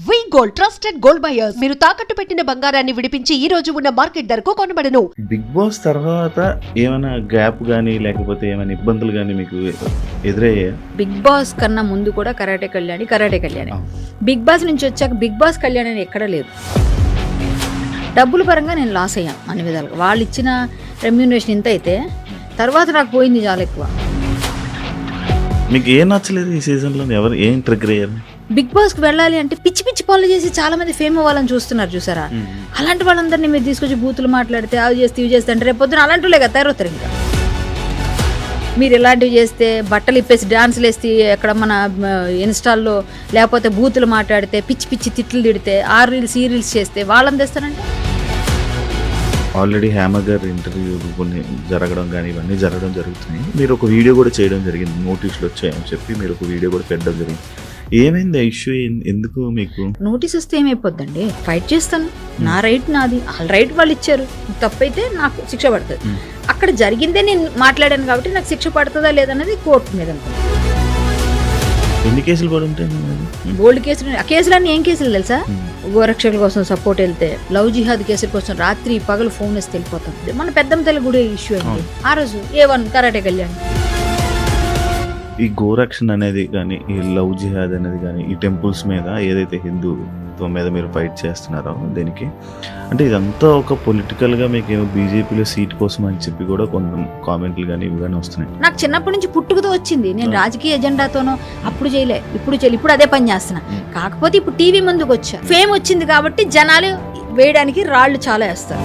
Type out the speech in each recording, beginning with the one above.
వి gold trusted gold buyers మీరు తాకట్టు పెట్టిన బంగారాన్ని విడిపించి ఈ రోజు ఉన్న మార్కెట్ ధరకు కొనబడను. బిగ్ బాస్ తర్వాత ఏమైనా గ్యాప్ గానీ లేకపోతే ఏమైనా ఇబ్బందులు గానీ మీకు ఎదురయ్యాయా? బిగ్ బాస్ కన్నా ముందు కూడా కరాటే కళ్యాణి బిగ్ బాస్ నుంచి వచ్చాక బిగ్ బాస్ కళ్యాణి అని ఎక్కడ లేదు. డబ్బుల పరంగా నేను లాస్ అయ్యాను అన్ని విధాలుగా. వాళ్ళు ఇచ్చిన రెమ్యూనరేషన్ ఇంత అయితే తర్వాత నాకు పోయింది చాలా ఎక్కువ. మీకు ఏం నచ్చలేదు ఈ సీజన్లో? ఎవరు ఏం ట్రిగ్గర్ అయ్యారు? బిగ్ బాస్కి వెళ్ళాలి అంటే పిచ్చి పిచ్చి పనులు చేసి చాలా మంది ఫేమ్ అవ్వాలని చూస్తున్నారు చూసారా. అలాంటి వాళ్ళందరినీ మీరు తీసుకొచ్చి బూతులు మాట్లాడితే అవి చేస్తే ఇవి చేస్తే అంటే రేపు పొద్దున అలాంటి వాళ్ళే కదా తయారవుతారు. ఇంకా మీరు ఇలాంటివి చేస్తే బట్టలు ఇప్పేసి డాన్సులు వేసి ఎక్కడ మన ఇన్స్టాల్లో లేకపోతే బూతులు మాట్లాడితే పిచ్చి పిచ్చి తిట్లు తిడితే ఆ రీల్స్ ఈ రీల్స్ చేస్తే వాళ్ళని తెస్తారంటే ఆల్రెడీ హేమ గారు ఇంటర్వ్యూ కొన్ని జరగడం కానీ ఇవన్నీ జరగడం జరుగుతున్నాయి. మీరు ఒక వీడియో కూడా చేయడం జరిగింది, నోటీసులు వచ్చాయని చెప్పి మీరు ఒక వీడియో కూడా పెట్టడం జరిగింది. ఏమైంది ఇష్యూ? ఎందుకు మీకు నోటీస్ వస్తే ఏమైపోద్దండి? ఫైట్ చేస్తాను, నా రైట్ నాది, వాళ్ళ రైట్ వాళ్ళు ఇచ్చారు. తప్పైతే నాకు శిక్ష పడుతుంది. అక్కడ జరిగిందే నేను మాట్లాడాను కాబట్టి నాకు శిక్ష పడుతుందా లేదన్నది కోర్టు మీద. ఎన్ని కేసులు పడి ఉంటాయి? గోల్డ్ కేసులు. ఆ కేసులన్నీ ఏం కేసులు తెలుసా? గోరక్షకుల కోసం సపోర్ట్ వెళ్తే, లవ్ జిహాద్ కేసుల కోసం రాత్రి పగలు ఫోన్ వేసి వెళ్ళిపోతాం. మన పెద్దమ్మ తల్లి గుడి ఇష్యూ అయింది ఆ రోజు. A1 karate Kalyani. ఈ గోరక్షణ అనేది కానీ ఈ లవ్ జిహాద్ అనేది కానీ ఈ టెంపుల్స్ మీద ఏదైతే హిందూత్వం మీద మీరు ఫైట్ చేస్తున్నారో దేనికి అంటే ఇదంతా ఒక పొలిటికల్గా మీకు బీజేపీలో సీట్ కోసం అని చెప్పి కూడా కొంత కామెంట్లు కానీ ఇవి కానీ వస్తున్నాయి. నాకు చిన్నప్పటి నుంచి పుట్టుకతో వచ్చింది. నేను రాజకీయ ఎజెండాతోనో అప్పుడు చేయలే, ఇప్పుడు అదే పని చేస్తున్నా. కాకపోతే ఇప్పుడు టీవీ ముందుకు వచ్చా, ఫేమ్ వచ్చింది కాబట్టి జనాలు వేయడానికి రాళ్ళు చాలా వేస్తారు.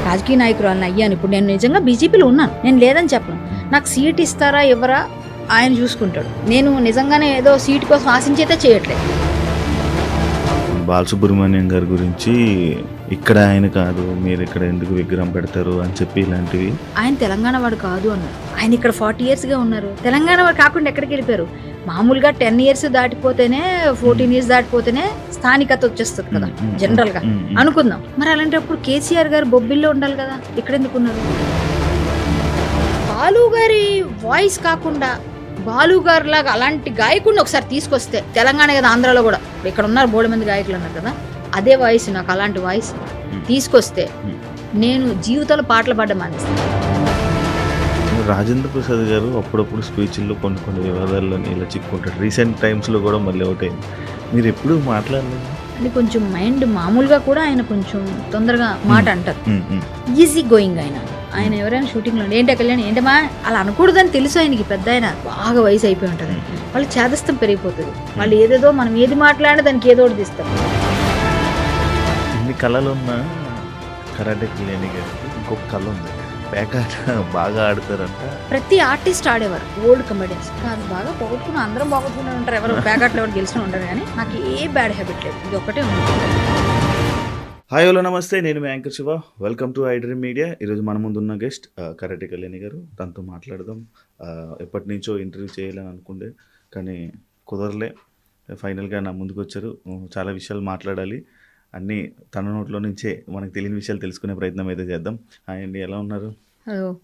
రాజకీయ నాయకురాలను అయ్యాను. ఇప్పుడు నేను నిజంగా బీజేపీలో ఉన్నాను, నేను లేదని చెప్పను. నాకు సీట్ ఇస్తారా ఎవరా ఆయన చూసుకుంటాడు. నేను నిజంగానే ఏదో సీట్ కోసం ఆశించైతే చేయట్లేదు. బాలసుబ్రహ్మణ్యం గారి గురించి ఇక్కడ ఆయన కాదు, మీరు ఇక్కడ ఎందుకు విగ్రహం పెడతారు అని చెప్పి ఇలాంటివి. ఆయన తెలంగాణ వాడు కాదు అన్నారు. ఆయన ఇక్కడ 40 yearsగా ఉన్నారు. తెలంగాణ వాడు కాకుండా ఎక్కడికి వెళ్ళిపోయారు? మామూలుగా 10 years దాటిపోతేనే 14 years దాటిపోతేనే స్థానికత వచ్చేస్తుంది కదా జనరల్ గా అనుకుందాం. మరి అలాంటప్పుడు కేసీఆర్ గారు బొబ్బిల్లో ఉండాలి కదా, ఇక్కడ ఎందుకు ఉన్నారు? బాలు గారి వాయిస్ కాకుండా బాలు గారు లాగా అలాంటి గాయకుడిని ఒకసారి తీసుకొస్తే, తెలంగాణ కదా ఆంధ్రాలో కూడా ఇక్కడ ఉన్నారు బోడు మంది గాయకులు అన్నారు కదా, అదే వాయిస్ నాకు అలాంటి వాయిస్ తీసుకొస్తే నేను జీవితంలో పాటలు పాడడం మానేస్తాను. రాజేంద్ర ప్రసాద్ గారు అప్పుడప్పుడు స్పీచ్ల్లో కొన్ని వివాదాల్లో ఇలా చిక్కుంటారు. రీసెంట్ టైమ్స్లో కూడా మళ్ళీ ఒకటి మీరు ఎప్పుడు మాట్లాడలేదు అని కొంచెం మైండ్ మామూలుగా కూడా ఆయన కొంచెం తొందరగా మాట అంటారు. ఈజీ గోయింగ్ ఆయన ఎవరైనా షూటింగ్లో ఏంటి కళ్యాణి ఏంటమ్మా అలా అనకూడదని తెలుసు ఆయనకి. పెద్ద ఆయన బాగా వయసు అయిపోయి ఉంటుంది, వాళ్ళు చేదస్తం పెరిగిపోతుంది. వాళ్ళు ఏదేదో మనం ఏది మాట్లాడినా దానికి ఏదో ఒకటి తీస్తారు. ఇన్ని కళలు ఉన్న కరాటే కళ్యాణి గారికి ఇంకొక కళ ఉంది, పేకాట బాగా ఆడతారంట. ప్రతి ఆర్టిస్ట్ ఆడేవారు, ఓల్డ్ కమెడియన్స్ కాదు, బాగా పోగొట్టుకుని అందరం పోగొట్టుకుని ఉంటారు. ఎవరు పేకాట్లో ఎవరు గెలిచిన ఉంటారు, కానీ నాకు ఏ బ్యాడ్ హ్యాబిట్ లేదు, ఇది ఒకటే ఉంది. హాయ్ హలో నమస్తే, నేను మీ anchor Shiva. Welcome to iDream media. ఈరోజు మన ముందు ఉన్న గెస్ట్ కరాటే కళ్యాణి గారు. తనతో మాట్లాడదాం. ఎప్పటి నుంచో ఇంటర్వ్యూ చేయాలని అనుకుంటే కానీ కుదరలే, ఫైనల్గా నా ముందుకు వచ్చారు. చాలా విషయాలు మాట్లాడాలి, అన్నీ తన నోట్లో నుంచే మనకు తెలియని విషయాలు తెలుసుకునే ప్రయత్నం అయితే చేద్దాం. హాయ్ అండి, ఎలా ఉన్నారు?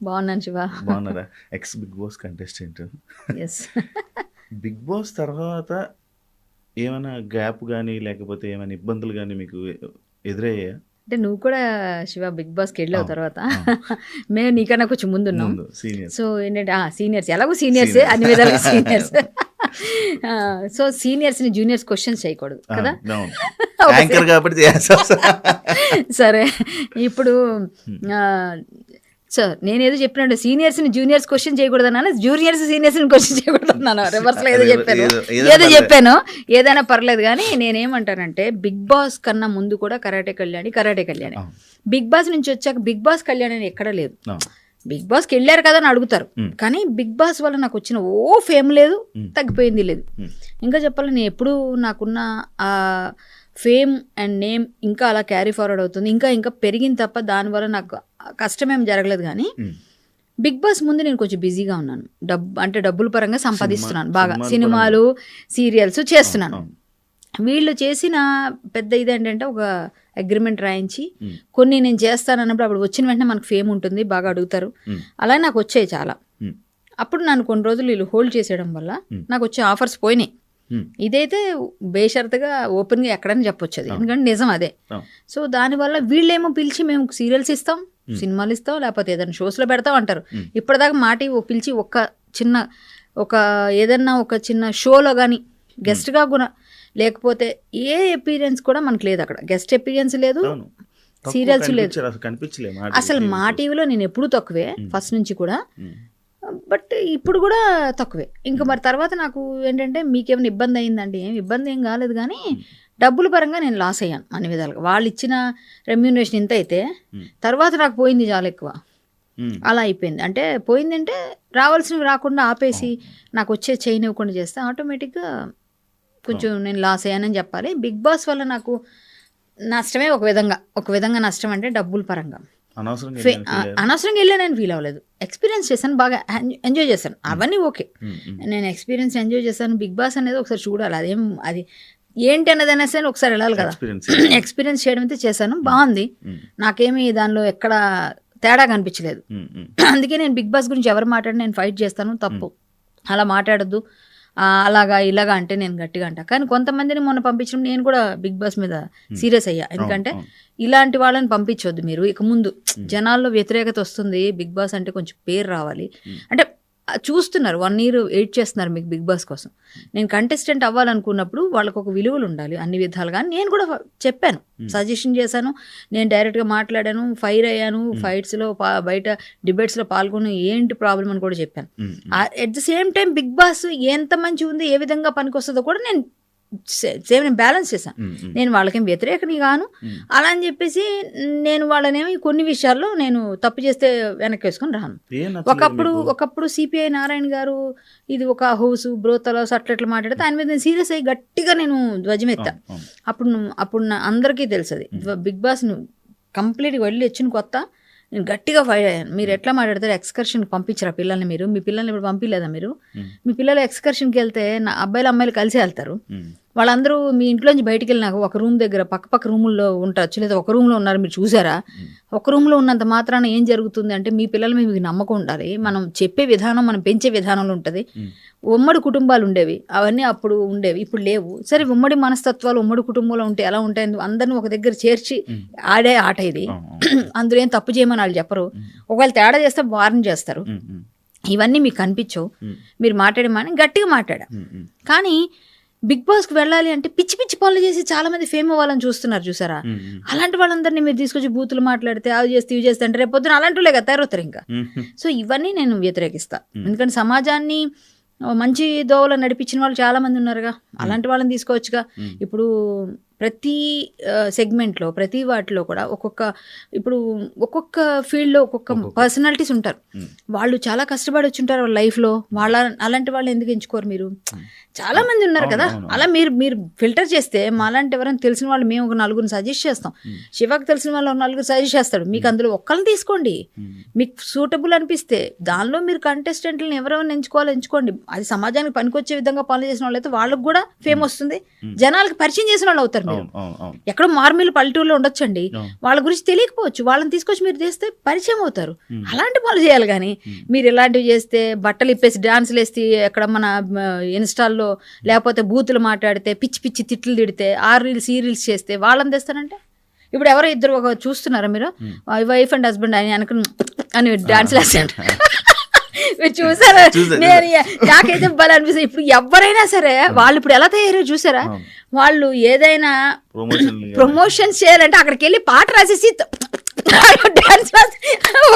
బాగున్నాను శివ. బాగున్నారా? Ex Bigg Boss contestant. Bigg Boss తర్వాత ఏమైనా గ్యాప్ కానీ లేకపోతే ఏమైనా ఇబ్బందులు కానీ మీకు ఎదురయ్యాయా? అంటే నువ్వు కూడా శివ బిగ్ బాస్కి వెళ్ళావు తర్వాత, మేము నీకన్నా కొంచెం ముందున్నాం. సో ఏంటంటే సీనియర్స్, ఎలాగో సీనియర్స్ అన్ని విధాలుగా సీనియర్స్. సో సీనియర్స్ని జూనియర్స్ క్వశ్చన్స్ చేయకూడదు కదా. సరే, ఇప్పుడు సార్ నేనేదో చెప్పినట్టు సీనియర్స్ని జూనియర్స్ క్వశ్చన్ చేయకూడదు అన్నాను, జూనియర్స్ సీనియర్స్ని క్వశ్చన్ చేయకూడదు అన్నాను. రివర్స్లో ఏదో చెప్పాను, ఏదైనా పర్లేదు. కానీ నేనేమంటానంటే బిగ్ బాస్ కన్నా ముందు కూడా కరాటే కళ్యాణి బిగ్ బాస్ నుంచి వచ్చాక బిగ్ బాస్ కళ్యాణి అని ఎక్కడ లేదు. బిగ్ బాస్కి వెళ్ళారు కదా అని అడుగుతారు, కానీ బిగ్ బాస్ వల్ల నాకు వచ్చిన ఫేమ్ లేదు, తగ్గిపోయింది లేదు. ఇంకా చెప్పాలి, నేను ఎప్పుడు నాకున్న ఫేమ్ అండ్ నేమ్ ఇంకా అలా క్యారీ ఫార్వర్డ్ అవుతుంది, ఇంకా పెరిగింది తప్ప దానివల్ల నాకు కష్టమేం జరగలేదు. కానీ బిగ్ బాస్ ముందు నేను కొంచెం బిజీగా ఉన్నాను, డబ్బుల పరంగా సంపాదిస్తున్నాను బాగా, సినిమాలు సీరియల్స్ చేస్తున్నాను. వీళ్ళు చేసిన పెద్ద ఇదేంటంటే ఒక అగ్రిమెంట్ రాయించి కొన్ని నేను చేస్తానన్నప్పుడు అప్పుడు వచ్చిన వెంటనే మనకు ఫేమ్ ఉంటుంది, బాగా అడుగుతారు. అలా నాకు వచ్చాయి చాలా. అప్పుడు నన్ను కొన్ని రోజులు వీళ్ళు హోల్డ్ చేసేయడం వల్ల నాకు వచ్చే ఆఫర్స్ పోయినాయి. ఇదైతే బేషరతుగా ఓపెన్గా ఎక్కడని చెప్పొచ్చు అది, ఎందుకంటే నిజం అదే. సో దానివల్ల వీళ్ళేమో పిలిచి మేము సీరియల్స్ ఇస్తాం, సినిమాలు ఇస్తాం, లేకపోతే ఏదైనా షోస్లో పెడతాం అంటారు. ఇప్పటిదాకా మాటి పిలిచి ఏదన్నా ఒక చిన్న షోలో కానీ గెస్ట్గా కూడా, లేకపోతే ఏ అపీరియన్స్ కూడా మనకు లేదు అక్కడ. గెస్ట్ అపీరియన్స్ లేదు, సీరియల్స్ లేదు, అసలు మా టీవీలో నేను ఎప్పుడూ తక్కువే ఫస్ట్ నుంచి కూడా. బట్ ఇప్పుడు కూడా తక్కువే. ఇంకా మరి తర్వాత నాకు ఏంటంటే మీకేమైనా ఇబ్బంది అయిందండి, ఏం ఇబ్బంది ఏం కాలేదు, కానీ డబ్బుల పరంగా నేను లాస్ అయ్యాను అన్ని విధాలుగా. వాళ్ళు ఇచ్చిన రెమ్యూనరేషన్ ఇంత అయితే తర్వాత నాకు పోయింది చాలా ఎక్కువ, అలా అయిపోయింది. అంటే పోయిందంటే రావాల్సినవి రాకుండా ఆపేసి నాకు వచ్చే చేయనివ్వకుండా చేస్తే ఆటోమేటిక్గా కొంచెం నేను లాస్ అయ్యానని చెప్పాలి. బిగ్ బాస్ వల్ల నాకు నష్టమే ఒక విధంగా నష్టం అంటే డబ్బుల పరంగా. అనవసరంగా వెళ్ళానని ఫీల్ అవ్వలేదు, ఎక్స్పీరియన్స్ చేశాను, బాగా ఎంజాయ్ చేశాను, అవన్నీ ఓకే. నేను ఎక్స్పీరియన్స్ ఎంజాయ్ చేశాను. బిగ్ బాస్ అనేది ఒకసారి చూడాలి, అది ఏంటి అన్నది అనేసి ఒకసారి వెళ్ళాలి కదా. ఎక్స్పీరియన్స్ చేయడం అయితే చేశాను, బాగుంది, నాకేమీ దానిలో ఎక్కడ తేడా కనిపించలేదు. అందుకే నేను బిగ్ బాస్ గురించి ఎవరు మాట్లాడి నేను ఫైట్ చేస్తాను, తప్పు, అలా మాట్లాడద్దు, అలాగా ఇలాగా అంటే నేను గట్టిగా అంటా. కానీ కొంతమందిని మొన్న పంపించడం నేను కూడా బిగ్ బాస్ మీద సీరియస్ అయ్యా. ఎందుకంటే ఇలాంటి వాళ్ళని పంపించొద్దు మీరు, ఇక ముందు జనాల్లో వ్యతిరేకత వస్తుంది, బిగ్ బాస్ అంటే కొంచెం పేరు రావాలి అంటే చూస్తున్నారు, 1 year వెయిట్ చేస్తున్నారు మీకు బిగ్ బాస్ కోసం. నేను కంటెస్టెంట్ అవ్వాలనుకున్నప్పుడు వాళ్ళకు ఒక విలువలు ఉండాలి అన్ని విధాలుగా. నేను కూడా చెప్పాను, సజెషన్ చేశాను, నేను డైరెక్ట్గా మాట్లాడాను, ఫైర్ అయ్యాను, ఫైట్స్లో బయట డిబేట్స్లో పాల్గొని ఏంటి ప్రాబ్లం అని కూడా చెప్పాను. At the same time Bigg Boss ఎంత మంచి ఉంది, ఏ విధంగా పనికొస్తుందో కూడా నేను బ్యాలెన్స్ చేశాను. నేను వాళ్ళకేం వ్యతిరేకని గాను, అలా అని చెప్పేసి నేను వాళ్ళనేమి కొన్ని విషయాల్లో నేను తప్పు చేస్తే వెనక్కి వేసుకొని రాను. ఒకప్పుడు సిపిఐ నారాయణ గారు ఇది ఒక హౌస్ బ్రోతలౌస్ అట్లా మాట్లాడితే ఆయన మీద నేను సీరియస్ అయ్యి గట్టిగా నేను ధ్వజమెత్తా. అప్పుడు అందరికీ తెలుసు అది. బిగ్ బాస్ కంప్లీట్గా వెళ్ళి వచ్చిన కొత్త నేను గట్టిగా ఫైర్ అయ్యాను. మీరు ఎట్లా మాట్లాడతారు, ఎక్స్కర్షన్కి పంపించరా పిల్లల్ని, మీ పిల్లల్ని ఇప్పుడు పంపించలేదా, మీ పిల్లలు ఎక్స్కర్షన్కి వెళ్తే అబ్బాయిలు అమ్మాయిలు కలిసి వెళ్తారు, వాళ్ళందరూ మీ ఇంట్లోంచి బయటికి వెళ్ళినాక ఒక రూమ్ దగ్గర పక్క రూముల్లో ఉంటారు, లేదా ఒక రూమ్లో ఉన్నారు, మీరు చూసారా? ఒక రూమ్లో ఉన్నంత మాత్రాన ఏం జరుగుతుంది అంటే మీ పిల్లల మీద మీకు నమ్మకం ఉండాలి, మనం చెప్పే విధానం మనం పెంచే విధానంలో ఉంటుంది. ఉమ్మడి కుటుంబాలు ఉండేవి, అవన్నీ అప్పుడు ఉండేవి, ఇప్పుడు లేవు. సరే ఉమ్మడి మనస్తత్వాలు ఉమ్మడి కుటుంబంలో ఉంటే ఎలా ఉంటాయి, అందరిని ఒక దగ్గర చేర్చి ఆడే ఆట ఇది. అందులో ఏం తప్పు చేయమని వాళ్ళు చెప్పరు, ఒకవేళ తేడా చేస్తే వార్న్ చేస్తారు. ఇవన్నీ మీకు కనిపించవు, మీరు మాట్లాడమని గట్టిగా మాట్లాడా. కానీ బిగ్ బాస్కి వెళ్ళాలి అంటే పిచ్చి పిచ్చి పనులు చేసి చాలా మంది ఫేమ్ అవ్వాలని చూస్తున్నారు, చూసారా? అలాంటి వాళ్ళందరినీ మీరు తీసుకొచ్చి బూతులు మాట్లాడితే అవి చేస్తే ఇవి చేస్తే అంటే రేపు పొద్దున అలాంటిలే కదా తయారవుతారు ఇంకా. సో ఇవన్నీ నేను వ్యతిరేకిస్తా, ఎందుకంటే సమాజాన్ని మంచి దోవలో నడిపించిన వాళ్ళు చాలా మంది ఉన్నారుగా, అలాంటి వాళ్ళని తీసుకోవచ్చుగా. ఇప్పుడు ప్రతి సెగ్మెంట్లో ప్రతి వాటిలో కూడా ఒక్కొక్క ఫీల్డ్లో ఒక్కొక్క పర్సనాలిటీస్ ఉంటారు, వాళ్ళు చాలా కష్టపడి వచ్చి ఉంటారు వాళ్ళ లైఫ్లో. అలాంటి వాళ్ళు ఎందుకు ఎంచుకోరు మీరు? చాలా మంది ఉన్నారు కదా. అలా మీరు ఫిల్టర్ చేస్తే మాలాంటి ఎవరైనా తెలిసిన వాళ్ళు మేము ఒక 4 సజెస్ట్ చేస్తాం, శివకు తెలిసిన వాళ్ళు 4 సజెస్ట్ చేస్తాడు, మీకు అందులో ఒక్కరిని తీసుకోండి, మీకు సూటబుల్ అనిపిస్తే దానిలో మీరు కంటెస్టెంట్లను ఎవరెవరిని ఎంచుకోండి. అది సమాజానికి పనికొచ్చే విధంగా పనులు చేసిన వాళ్ళు అయితే వాళ్ళకి కూడా ఫేమ్ వస్తుంది, జనాలకు పరిచయం చేసిన వాళ్ళు అవుతారు. ఎక్కడో మార్మిలు పల్లెటూరులో ఉండొచ్చండి, వాళ్ళ గురించి తెలియకపోవచ్చు, వాళ్ళని తీసుకొచ్చి మీరు చేస్తే పరిచయం అవుతారు. అలాంటి పనులు చేయాలి, కానీ మీరు ఇలాంటివి చేస్తే బట్టలు ఇప్పేసి డాన్సులు వేసి ఎక్కడ మన ఇన్స్టాల్లో లేకపోతే బూతులు మాట్లాడితే పిచ్చి పిచ్చి తిట్లు తిడితే ఈ రీల్స్ చేస్తే వాళ్ళని తెస్తానంటే ఇప్పుడు ఎవరో ఇద్దరు ఒక చూస్తున్నారా మీరు, వైఫ్ అండ్ హస్బెండ్ అని డాన్సులు వేస్తాడు, మీరు చూసారా? నేను నాకైతే భలే అనిపిస్తుంది. ఇప్పుడు ఎవరైనా సరే వాళ్ళు ఇప్పుడు ఎలా తయారో చూసారా? వాళ్ళు ఏదైనా ప్రమోషన్స్ చేయాలంటే అక్కడికి వెళ్ళి పాట రాసేసి డాన్స్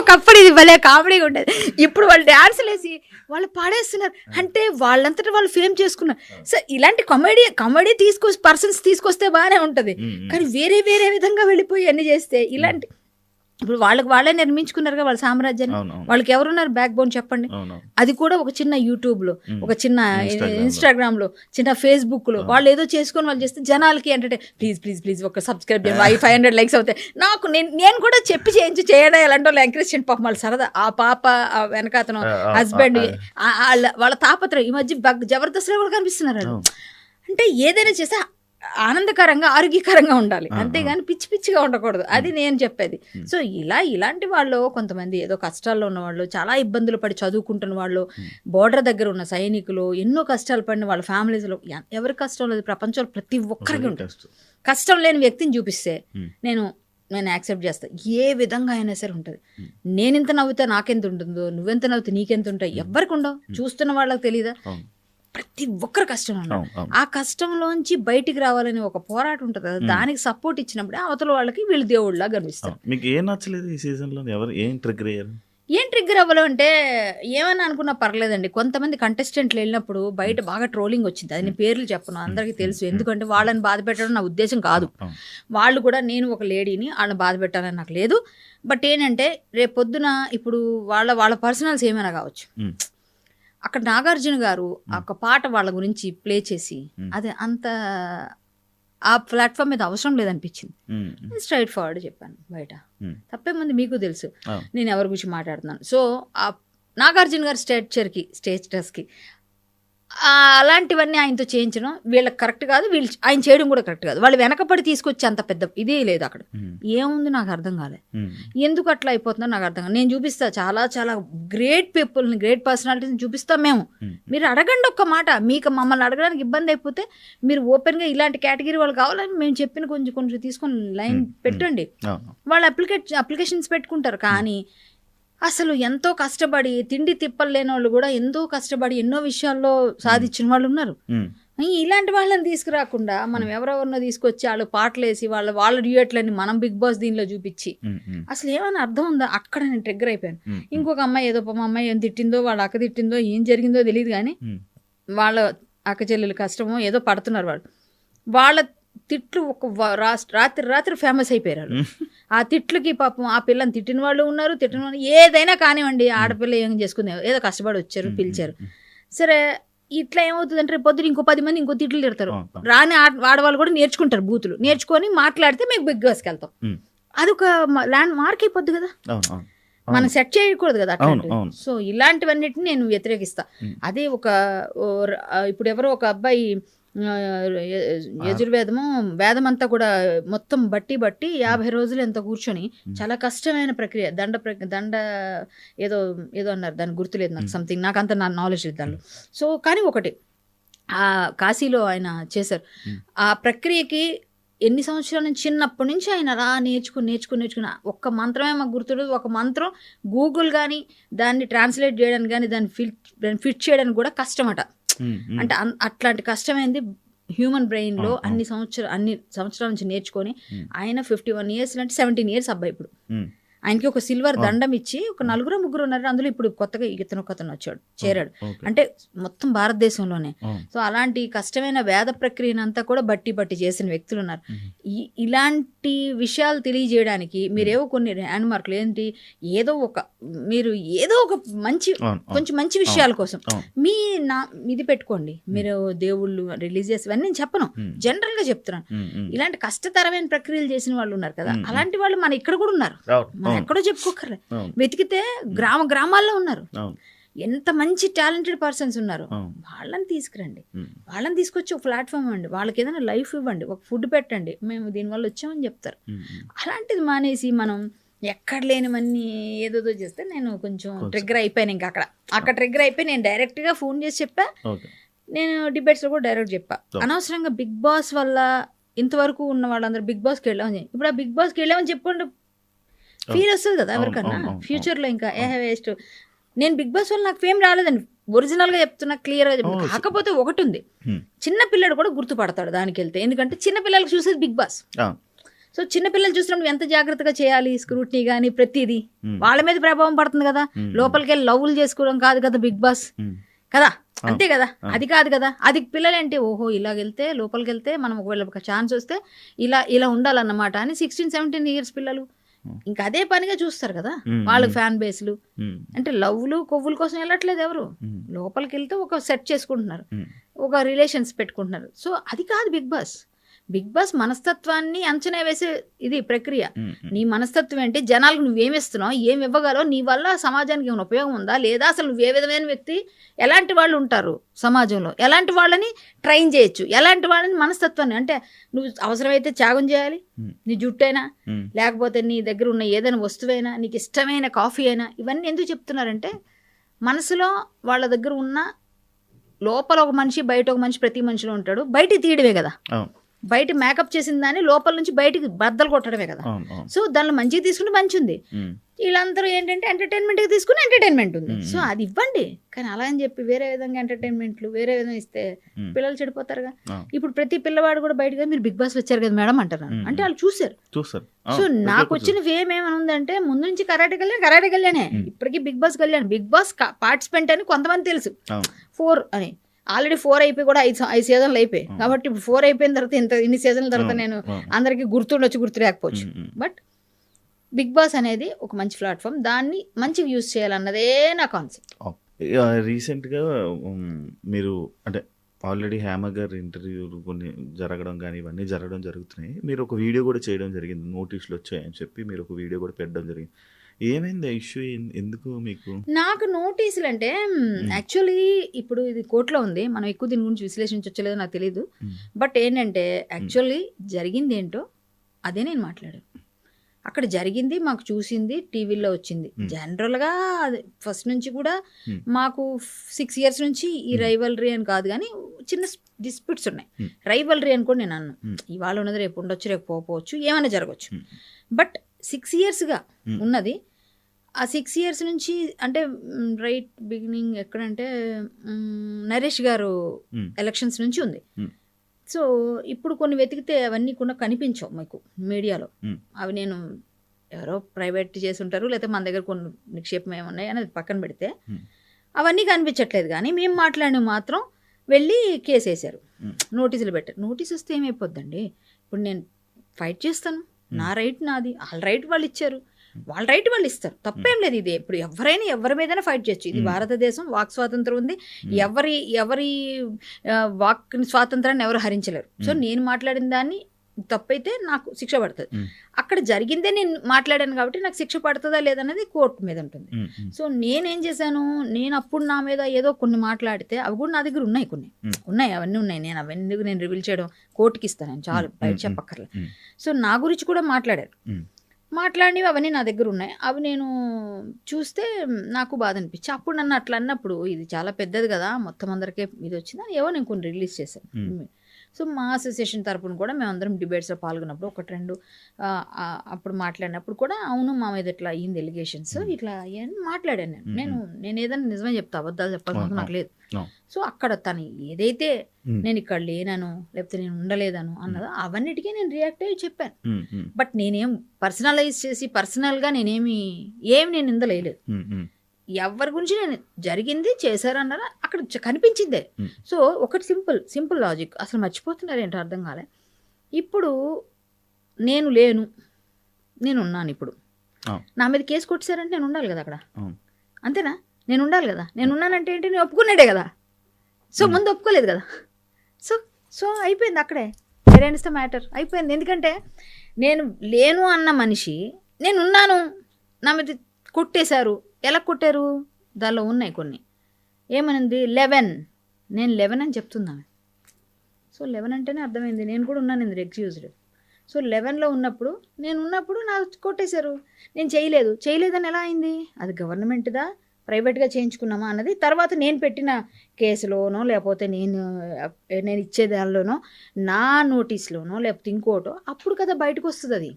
ఒకప్పుడు ఇది భలే కామెడీగా ఉండేది. ఇప్పుడు వాళ్ళు డాన్సులు వేసి వాళ్ళు పాడేస్తున్నారు అంటే వాళ్ళంతటా వాళ్ళు ఫేమ్ చేసుకున్నారు. సో ఇలాంటి కామెడీ పర్సన్స్ తీసుకొస్తే బాగానే ఉంటుంది, కానీ వేరే విధంగా వెళ్ళిపోయి అన్ని చేస్తే ఇలాంటి ఇప్పుడు వాళ్ళే నిర్మించుకున్నారు వాళ్ళ సామ్రాజ్యాన్ని. వాళ్ళకి ఎవరున్నారు బ్యాక్ బోన్ చెప్పండి? అది కూడా ఒక చిన్న యూట్యూబ్లో, ఒక చిన్న ఇన్స్టాగ్రామ్లో, చిన్న ఫేస్బుక్లో వాళ్ళు ఏదో చేసుకొని వాళ్ళు చేస్తే జనాలకి అంటే ప్లీజ్ ఒక సబ్స్క్రైబ్ చేయండి, 500 లైక్స్ అవుతాయి. నేను కూడా చేయడం ఎలాంటి వాళ్ళు ఎంకరేజ్ చేయండి. పాపం వాళ్ళ సరదా, ఆ పాప వెనకాతను హస్బెండ్ వాళ్ళ తాపత్రయం ఈ మధ్య జబర్దస్త్లో కూడా కనిపిస్తున్నారు. అంటే ఏదైనా చేస్తే ఆనందకరంగా ఆరోగ్యకరంగా ఉండాలి, అంతేగాని పిచ్చి పిచ్చిగా ఉండకూడదు. అది నేను చెప్పేది. సో ఇలాంటి వాళ్ళు కొంతమంది ఏదో కష్టాల్లో ఉన్న వాళ్ళు, చాలా ఇబ్బందులు పడి చదువుకుంటున్న వాళ్ళు, బోర్డర్ దగ్గర ఉన్న సైనికులు, ఎన్నో కష్టాలు పడిన వాళ్ళ ఫ్యామిలీస్లో ఎవరి కష్టం లేదు, ప్రపంచంలో ప్రతి ఒక్కరికి ఉంటుంది. కష్టం లేని వ్యక్తిని చూపిస్తే నేను యాక్సెప్ట్ చేస్తాను. ఏ విధంగా అయినా సరే ఉంటుంది. నేనెంత నవ్వుతా నాకెంత ఉంటుందో, నువ్వెంత నవ్వుతా నీకెంత ఉంటాయి, ఎవరికి ఉండవు. చూస్తున్న వాళ్ళకి తెలీదా? ప్రతి ఒక్కరు కష్టం ఉన్నారు. ఆ కష్టంలోంచి బయటికి రావాలని ఒక పోరాటం ఉంటుంది కదా, దానికి సపోర్ట్ ఇచ్చినప్పుడే అవతల వాళ్ళకి వీళ్ళు దేవుళ్ళ కనిపిస్తారు. మీకు ఏం నచ్చలేదు ఈ సీజన్లో? ఎవరు ఏం ట్రిగ్గర్ అయ్యారు? ఏం ట్రిగ్గర్ అవ్వలో అంటే ఏమన్నా అనుకున్నా పర్లేదండి. కొంతమంది కంటెస్టెంట్లు వెళ్ళినప్పుడు బయట బాగా ట్రోలింగ్ వచ్చింది. అది నేను పేర్లు చెప్పను, అందరికీ తెలుసు. ఎందుకంటే వాళ్ళని బాధ పెట్టడం నా ఉద్దేశం కాదు. వాళ్ళు కూడా నేను ఒక లేడీని వాళ్ళని బాధ పెట్టాలని నాకు లేదు. బట్ ఏంటంటే రేపు పొద్దున ఇప్పుడు వాళ్ళ పర్సనల్స్ ఏమైనా కావచ్చు. అక్కడ నాగార్జున గారు ఒక పాట వాళ్ళ గురించి ప్లే చేసి అది అంత ఆ ప్లాట్ఫామ్ మీద అవసరం లేదనిపించింది. నేను స్ట్రైట్ ఫార్వర్డ్ చెప్పాను. బయట తప్పేముంది, మీకు తెలుసు నేను ఎవరి గురించి మాట్లాడుతున్నాను. సో ఆ నాగార్జున గారి స్టేటస్కి అలాంటివన్నీ ఆయనతో చేయించడం వీళ్ళకి కరెక్ట్ కాదు, వీళ్ళు ఆయన చేయడం కూడా కరెక్ట్ కాదు. వాళ్ళు వెనకపడి తీసుకొచ్చి అంత పెద్ద ఇదే లేదు అక్కడ. ఏముంది నాకు అర్థం కాలేదు, ఎందుకు అట్లా అయిపోతుందో నాకు అర్థం కాదు. నేను చూపిస్తా చాలా చాలా గ్రేట్ పీపుల్ని, గ్రేట్ పర్సనాలిటీస్ని చూపిస్తాం మేము. మీరు అడగండి ఒక్క మాట. మీకు మమ్మల్ని అడగడానికి ఇబ్బంది అయిపోతే మీరు ఓపెన్గా ఇలాంటి కేటగిరీ వాళ్ళు కావాలని మేము చెప్పిన కొంచెం తీసుకొని లైన్ పెట్టండి. వాళ్ళు అప్లికేషన్స్ పెట్టుకుంటారు. కానీ అసలు ఎంతో కష్టపడి తిండి తిప్పలు లేని వాళ్ళు కూడా ఎంతో కష్టపడి ఎన్నో విషయాల్లో సాధించిన వాళ్ళు ఉన్నారు. ఇలాంటి వాళ్ళని తీసుకురాకుండా మనం ఎవరెవరినో తీసుకొచ్చి వాళ్ళు పాటలు వేసి వాళ్ళ డ్యూయట్లని మనం బిగ్ బాస్ దీనిలో చూపించి అసలు ఏమైనా అర్థం ఉందా? అక్కడ నేను ట్రిగ్గర్ అయిపోయాను. ఇంకొక అమ్మాయి ఏదో మా అమ్మాయి ఏం తిట్టిందో, వాళ్ళ అక్క తిట్టిందో, ఏం జరిగిందో తెలియదు. కానీ వాళ్ళ అక్క చెల్లెలు కష్టమో ఏదో పడుతున్నారు. వాళ్ళ తిట్లు ఒక రాత్రి ఫేమస్ అయిపోయారు. ఆ తిట్లకి పాపం ఆ పిల్లని తిట్టిన వాళ్ళు ఉన్నారు, తిట్టిన వాళ్ళు ఏదైనా కానివ్వండి. ఆడపిల్ల ఏం చేసుకుంది, ఏదో కష్టపడి వచ్చారు, పిలిచారు. సరే ఇట్లా ఏమవుతుందంటే రేపు పొద్దున ఇంకో 10 మంది ఇంకో తిట్లు తిడతారు. రాని ఆడవాళ్ళు కూడా నేర్చుకుంటారు, బూతులు నేర్చుకొని మాట్లాడితే మేము బిగ్ బాస్కి వెళ్తాం. అదొక ల్యాండ్ మార్క్ అయిపోద్ది కదా, మనం సెట్ చేయకూడదు కదా అట్లాంటి. సో ఇలాంటివన్నిటిని నేను వ్యతిరేకిస్తా. అదే ఇప్పుడు ఎవరో ఒక అబ్బాయి యజుర్వేదము వేదం అంతా కూడా మొత్తం బట్టి 50 రోజులు ఎంత కూర్చొని చాలా కష్టమైన ప్రక్రియ, దండ ఏదో అన్నారు, దానికి గుర్తులేదు నాకు, సంథింగ్ నాకు అంత నా నాలెడ్జ్ లేదు దానిలో. సో కానీ ఒకటి ఆ కాశీలో ఆయన చేశారు. ఆ ప్రక్రియకి ఎన్ని సంవత్సరాల నుంచి, చిన్నప్పటి నుంచి ఆయన అలా నేర్చుకుని ఒక్క మంత్రమే మాకు గుర్తులేదు. ఒక మంత్రం గూగుల్ కానీ దాన్ని ట్రాన్స్లేట్ చేయడానికి కానీ దాన్ని ఫిట్ చేయడానికి కూడా కష్టమట. అంటే అట్లాంటి కష్టమైంది హ్యూమన్ బ్రెయిన్లో అన్ని సంవత్సరాల నుంచి నేర్చుకొని ఆయన 51 years అంటే 17 years అబ్బాయి. ఇప్పుడు ఆయనకి ఒక సిల్వర్ దండం ఇచ్చి ఒక 4-3 ఉన్నారు. అందులో ఇప్పుడు కొత్తగా ఇతను చేరాడు. అంటే మొత్తం భారతదేశంలోనే. సో అలాంటి కష్టమైన వేద ప్రక్రియనంతా కూడా బట్టి చేసిన వ్యక్తులు ఉన్నారు. ఇలాంటి విషయాలు తెలియజేయడానికి మీరేవో కొన్ని హ్యాండ్ మార్కులు ఏంటి, మీరు ఏదో ఒక కొంచెం మంచి విషయాల కోసం ఇది పెట్టుకోండి. మీరు దేవుళ్ళు, రిలీజియస్ ఇవన్నీ నేను చెప్పను, జనరల్ గా చెప్తున్నాను. ఇలాంటి కష్టతరమైన ప్రక్రియలు చేసిన వాళ్ళు ఉన్నారు కదా, అలాంటి వాళ్ళు మన ఇక్కడ కూడా ఉన్నారు. ఎక్కడో చెప్పుకోకర్లే, వెతికితే గ్రామాల్లో ఉన్నారు. ఎంత మంచి టాలెంటెడ్ పర్సన్స్ ఉన్నారు. వాళ్ళని తీసుకురండి, వాళ్ళని తీసుకొచ్చి ఒక ప్లాట్ఫామ్ ఇవ్వండి, వాళ్ళకి ఏదైనా లైఫ్ ఇవ్వండి, ఒక ఫుడ్ పెట్టండి, మేము దీనివల్ల వచ్చామని చెప్తారు. అలాంటిది మానేసి మనం ఎక్కడ లేనివన్నీ ఏదో చేస్తే నేను కొంచెం ట్రిగ్గర్ అయిపోయాను. ఇంకా అక్కడ ట్రిగ్గర్ అయిపోయి నేను డైరెక్ట్గా ఫోన్ చేసి చెప్పా. నేను డిబేట్స్లో కూడా డైరెక్ట్ చెప్పా, అనవసరంగా బిగ్ బాస్ వల్ల ఇంతవరకు ఉన్న వాళ్ళందరూ బిగ్ బాస్కి వెళ్ళామని. ఇప్పుడు ఆ బిగ్ బాస్కి వెళ్ళామని చెప్పండి, ఫీల్ వస్తుంది కదా ఎవరికన్నా ఫ్యూచర్లో. ఇంకా వేస్ట్. నేను బిగ్ బాస్ వల్ల నాకు ఫేమ్ రాలేదండి, ఒరిజినల్గా చెప్తున్నా, క్లియర్గా చెప్తున్నా. కాకపోతే ఒకటి ఉంది, చిన్న పిల్లడు కూడా గుర్తుపడతాడు దానికి వెళ్తే. ఎందుకంటే చిన్న పిల్లలకు చూసేది బిగ్ బాస్. సో చిన్న పిల్లలు చూసినప్పుడు ఎంత జాగ్రత్తగా చేయాలి, స్క్రూట్నీ కానీ ప్రతిదీ వాళ్ళ మీద ప్రభావం పడుతుంది కదా. లోపలికి వెళ్ళి లవ్లు చేసుకోవడం కాదు కదా బిగ్ బాస్ కదా, అంతే కదా. అది కాదు కదా, అది పిల్లలు ఏంటి, ఓహో ఇలాగెళ్తే లోపలికి వెళ్తే మనం ఒకవేళ ఒక ఛాన్స్ వస్తే ఇలా ఉండాలన్నమాట అని 16-17 years పిల్లలు ఇంకా అదే పనిగా చూస్తారు కదా. వాళ్ళకి ఫ్యాన్ బేస్లు అంటే లవ్లు కొవ్వుల కోసం వెళ్ళట్లేదు ఎవరు, లోపలికి వెళ్తే ఒక సెట్ చేసుకుంటున్నారు, ఒక రిలేషన్స్ పెట్టుకుంటున్నారు. సో అది కాదు బిగ్ బాస్. బిగ్ బాస్ మనస్తత్వాన్ని అంచనా వేసే ఇది ప్రక్రియ. నీ మనస్తత్వం ఏంటి, జనాలకు నువ్వేమిస్తున్నావు, ఏమి ఇవ్వగలవు, నీ వల్ల సమాజానికి ఏమైనా ఉపయోగం ఉందా లేదా, అసలు నువ్వు ఏ విధమైన వ్యక్తి, ఎలాంటి వాళ్ళు ఉంటారు సమాజంలో, ఎలాంటి వాళ్ళని ట్రైన్ చేయొచ్చు, ఎలాంటి వాళ్ళని మనస్తత్వాన్ని, అంటే నువ్వు అవసరమైతే త్యాగం చేయాలి, నీ జుట్టైనా లేకపోతే నీ దగ్గర ఉన్న ఏదైనా వస్తువైనా, నీకు ఇష్టమైన కాఫీ అయినా, ఇవన్నీ ఎందుకు చెప్తున్నారంటే మనసులో వాళ్ళ దగ్గర ఉన్న లోపల ఒక మనిషి బయట ఒక మనిషి ప్రతి మనిషిలో ఉంటాడు, బయటికి తీయడమే కదా, బయట మేకప్ చేసిన దాన్ని లోపల నుంచి బయటికి బద్దలు కొట్టడమే కదా. సో దానిలో మంచిగా తీసుకుంటే మంచి ఉంది, వీళ్ళందరూ ఏంటంటే ఎంటర్టైన్మెంట్గా తీసుకుని ఎంటర్టైన్మెంట్ ఉంది, సో అది ఇవ్వండి. కానీ అలా అని చెప్పి వేరే విధంగా ఎంటర్టైన్మెంట్లు వేరే విధంగా ఇస్తే పిల్లలు చెడిపోతారుగా. ఇప్పుడు ప్రతి పిల్లవాడు కూడా బయటగా మీరు బిగ్ బాస్ వచ్చారు కదా మేడం అంటున్నారు, అంటే వాళ్ళు చూసారు. సో నాకు వచ్చిన ఫేమ్ ఏమైనా ఉందంటే ముందు నుంచి కరాటే కళ్యాణే, ఇప్పటికీ Bigg Boss Kalyan, Bigg Boss participant అని కొంతమంది తెలుసు, 4 అని ఆల్రెడీ 4 అయిపోయి కూడా 5 సీజన్లు అయిపోయి, కాబట్టి ఇప్పుడు 4 అయిపోయిన తర్వాత ఇన్ని సీజన్ల తర్వాత నేను అందరికీ గుర్తుండొచ్చు, గుర్తు లేకపోవచ్చు. బట్ బిగ్ బాస్ అనేది ఒక మంచి ప్లాట్ఫామ్, దాన్ని మంచిగా యూజ్ చేయాలన్నదే నా కాన్సెప్ట్. రీసెంట్గా మీరు అంటే ఆల్రెడీ హేమ గారి ఇంటర్వ్యూలు కొన్ని జరగడం కానీ ఇవన్నీ జరగడం జరుగుతున్నాయి, మీరు ఒక వీడియో కూడా చేయడం జరిగింది, నోటీసులు వచ్చాయని చెప్పి మీరు ఒక వీడియో కూడా పెట్టడం జరిగింది. ఏమైంది ఇష్యూ, ఎందుకు మీకు? నాకు నోటీసులు అంటే యాక్చువల్లీ ఇప్పుడు ఇది కోర్టులో ఉంది, మనం ఎక్కువ దీని గురించి విశ్లేషించలేదో నాకు తెలియదు. బట్ ఏంటంటే యాక్చువల్లీ జరిగింది ఏంటో అదే నేను మాట్లాడాను. అక్కడ జరిగింది మాకు చూసింది టీవీలో వచ్చింది. జనరల్గా ఫస్ట్ నుంచి కూడా మాకు 6 years నుంచి ఈ రైవలరీ అని కాదు కానీ చిన్న డిస్ప్యూట్స్ ఉన్నాయి. రైవలరీ అని కూడా నేను అన్నాను, ఇవాళ ఉన్నది రేపు ఉండొచ్చు, రేపు పోవచ్చు, ఏమైనా జరగవచ్చు. బట్ 6 yearsగా ఉన్నది. ఆ 6 years నుంచి అంటే రైట్ బిగినింగ్ ఎక్కడంటే నరేష్ గారు ఎలక్షన్స్ నుంచి ఉంది. సో ఇప్పుడు కొన్ని వెతికితే అవన్నీ కూడా కనిపించవు మీకు మీడియాలో. అవి నేను ఎవరో ప్రైవేట్ చేసి ఉంటారు, లేకపోతే మన దగ్గర కొన్ని నిక్షేపం ఏమున్నాయి అనేది పక్కన పెడితే అవన్నీ కనిపించట్లేదు. కానీ మేము మాట్లాడినవి మాత్రం వెళ్ళి కేసు వేశారు, నోటీసులు పెట్టారు. నోటీస్ వస్తే ఏమైపోద్దండి, ఇప్పుడు నేను ఫైట్ చేస్తాను, నా రైట్ నాది, వాళ్ళ రైట్ వాళ్ళు ఇచ్చారు, వాళ్ళ రైట్ వాళ్ళు ఇస్తారు, తప్పేం లేదు. ఇది ఇప్పుడు ఎవరైనా ఎవరి మీదైనా ఫైట్ చేయొచ్చు, ఇది భారతదేశం, వాక్ స్వాతంత్రం ఉంది, ఎవరి వాక్ స్వాతంత్రాన్ని ఎవరు హరించలేరు. సో నేను మాట్లాడిన దాన్ని తప్పైతే నాకు శిక్ష పడుతుంది. అక్కడ జరిగిందే నేను మాట్లాడాను కాబట్టి నాకు శిక్ష పడుతుందా లేదన్నది కోర్టు మీద ఉంటుంది. సో నేనేం చేశాను, నేను అప్పుడు నా మీద ఏదో కొన్ని మాట్లాడితే అవి కూడా నా దగ్గర ఉన్నాయి, కొన్ని ఉన్నాయి, అవన్నీ ఉన్నాయి. నేను అవన్నీ నేను రివీల్ చేయడం కోర్టుకి ఇస్తాను, నేను చాలు బయట చెప్పక్కర్లేదు. సో నా గురించి కూడా మాట్లాడినవి అవన్నీ నా దగ్గర ఉన్నాయి. అవి నేను చూస్తే నాకు బాధ అనిపించి అప్పుడు నన్ను అట్లా అన్నప్పుడు ఇది చాలా పెద్దది కదా, మొత్తం అందరికీ ఇది వచ్చిందని ఏవో నేను కొన్ని రిలీజ్ చేశాను. సో మా అసోసియేషన్ తరపున కూడా మేమందరం డిబేట్స్లో పాల్గొన్నప్పుడు 1-2 అప్పుడు మాట్లాడినప్పుడు కూడా అవును మా మీద ఇట్లా అయ్యింది ఎలిగేషన్స్ ఇట్లా అని మాట్లాడాను. నేను ఏదైనా నిజమే చెప్తా, అబద్ధాలు చెప్పాల్సిన నాకు లేదు. సో అక్కడ తను ఏదైతే నేను ఇక్కడ లేనను లేకపోతే నేను ఉండలేదను అన్నదో అవన్నిటికీ నేను రియాక్ట్ అయ్యి చెప్పాను. బట్ నేనేం పర్సనలైజ్ చేసి పర్సనల్గా నేను నిందలేదు. ఎవరి గురించి నేను జరిగింది చేశారన్నారా అక్కడ కనిపించిందే. సో ఒకటి సింపుల్ లాజిక్, అసలు మర్చిపోతున్నారు ఏంటో అర్థం కాలే. ఇప్పుడు నేను లేను, నేను ఉన్నాను, ఇప్పుడు నా మీద కేసు కొట్టేశారంటే నేను ఉండాలి కదా అక్కడ, అంతేనా? నేను ఉండాలి కదా, నేను ఉన్నానంటే ఏంటి, నేను ఒప్పుకున్నాడే కదా. సో ముందు ఒప్పుకోలేదు కదా. సో అయిపోయింది అక్కడే, ఎరెండ్స్ ద మ్యాటర్ అయిపోయింది. ఎందుకంటే నేను లేను అన్న మనిషి నేను ఉన్నాను, నా మీద కొట్టేశారు. ఎలా కొట్టారు, దానిలో ఉన్నాయి కొన్ని. ఏమనింది 11, నేను 11 అని చెప్తున్నాను. సో 11 అంటేనే అర్థమైంది నేను కూడా ఉన్నాను ఇందులో ఎక్స్క్యూజ్డ్. సో 11లో ఉన్నప్పుడు నా కొట్టేశారు, నేను చేయలేదని ఎలా అయింది? అది గవర్నమెంట్దా ప్రైవేట్గా చేయించుకున్నామా అన్నది తర్వాత నేను పెట్టిన కేసులోనో లేకపోతే నేను ఇచ్చే దానిలోనో నా నోటీస్లోనో లేకపోతే ఇంకోటో అప్పుడు కదా బయటకు వస్తుంది. అది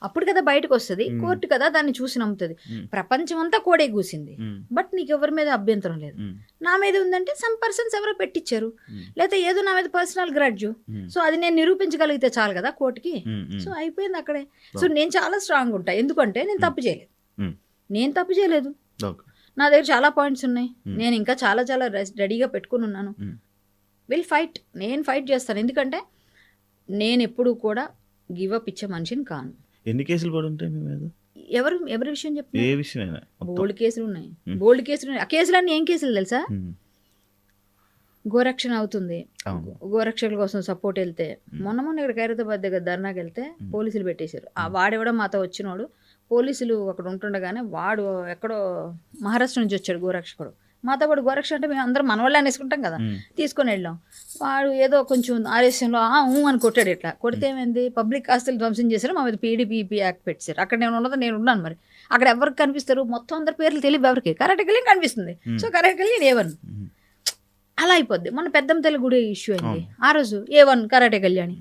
అప్పుడు కదా బయటకు వస్తుంది, కోర్టు కదా దాన్ని చూసి నమ్ముతుంది. ప్రపంచం అంతా కోడే కూసింది, బట్ నీకు ఎవరి మీద అభ్యంతరం లేదు. నా మీద ఉందంటే సమ్ పర్సన్స్ ఎవరో పెట్టించారు, లేకపోతే ఏదో నా మీద పర్సనల్ గ్రడ్జు. సో అది నేను నిరూపించగలిగితే చాలు కదా కోర్టుకి. సో అయిపోయింది అక్కడే. సో నేను చాలా స్ట్రాంగ్ ఉంటా, ఎందుకంటే నేను తప్పు చేయలేదు. నా దగ్గర చాలా పాయింట్స్ ఉన్నాయి, నేను ఇంకా చాలా రెడీగా పెట్టుకుని ఉన్నాను. నేను ఫైట్ చేస్తాను, ఎందుకంటే నేను ఎప్పుడు కూడా గివ్ అప్ ఇచ్చే మనిషిని కాను. ఎన్ని కేసులు పడి ఉంటాయి మీ మీద? ఎవరి విషయం చెప్తున్నా? ఏ విషయమైనా? బోల్డ్ కేసులు ఉన్నాయి. ఆ కేసులన్నీ ఏం కేసులు తెలుసా? గోరక్షణ అవుతుంది, అవును. గోరక్షకుల కోసం సపోర్ట్ వెళ్తే మొన్న ఇక్కడ ఖైరతాబాద్ దగ్గర ధర్నాకి వెళ్తే పోలీసులు పెట్టేశారు. వాడెవడో మాతో వచ్చినోడు పోలీసులు అక్కడ ఉంటుండగానే వాడు ఎక్కడో మహారాష్ట్ర నుంచి వచ్చాడు గోరక్షకుడు. మాతో పాటు గోరక్షణ అంటే మేము అందరం మనవాళ్ళే అనేసుకుంటాం కదా, తీసుకొని వెళ్ళాం. వాడు ఏదో కొంచెం ఆలస్యంలో అని కొట్టాడు. ఇట్లా కొడితే ఏమైంది, పబ్లిక్ ఆస్తులు ధ్వంసం చేశారు, మా మీద పీడీపీపీ యాక్ట్ పెట్టారు. అక్కడ నేను ఉన్నదో నేను ఉన్నాను. మరి అక్కడ ఎవరికి కనిపిస్తారు, మొత్తం అందరి పేర్లు తెలియదు ఎవరికి, కరాటే కళ్యాణ్ కనిపిస్తుంది. సో కరాటే కళ్యాణ్ A1 అలా అయిపోద్ది. మొన్న పెద్దమ్మ తల్లి గుడి ఇష్యూ అయింది, ఆ రోజు A1 కరాటే కళ్యాణి.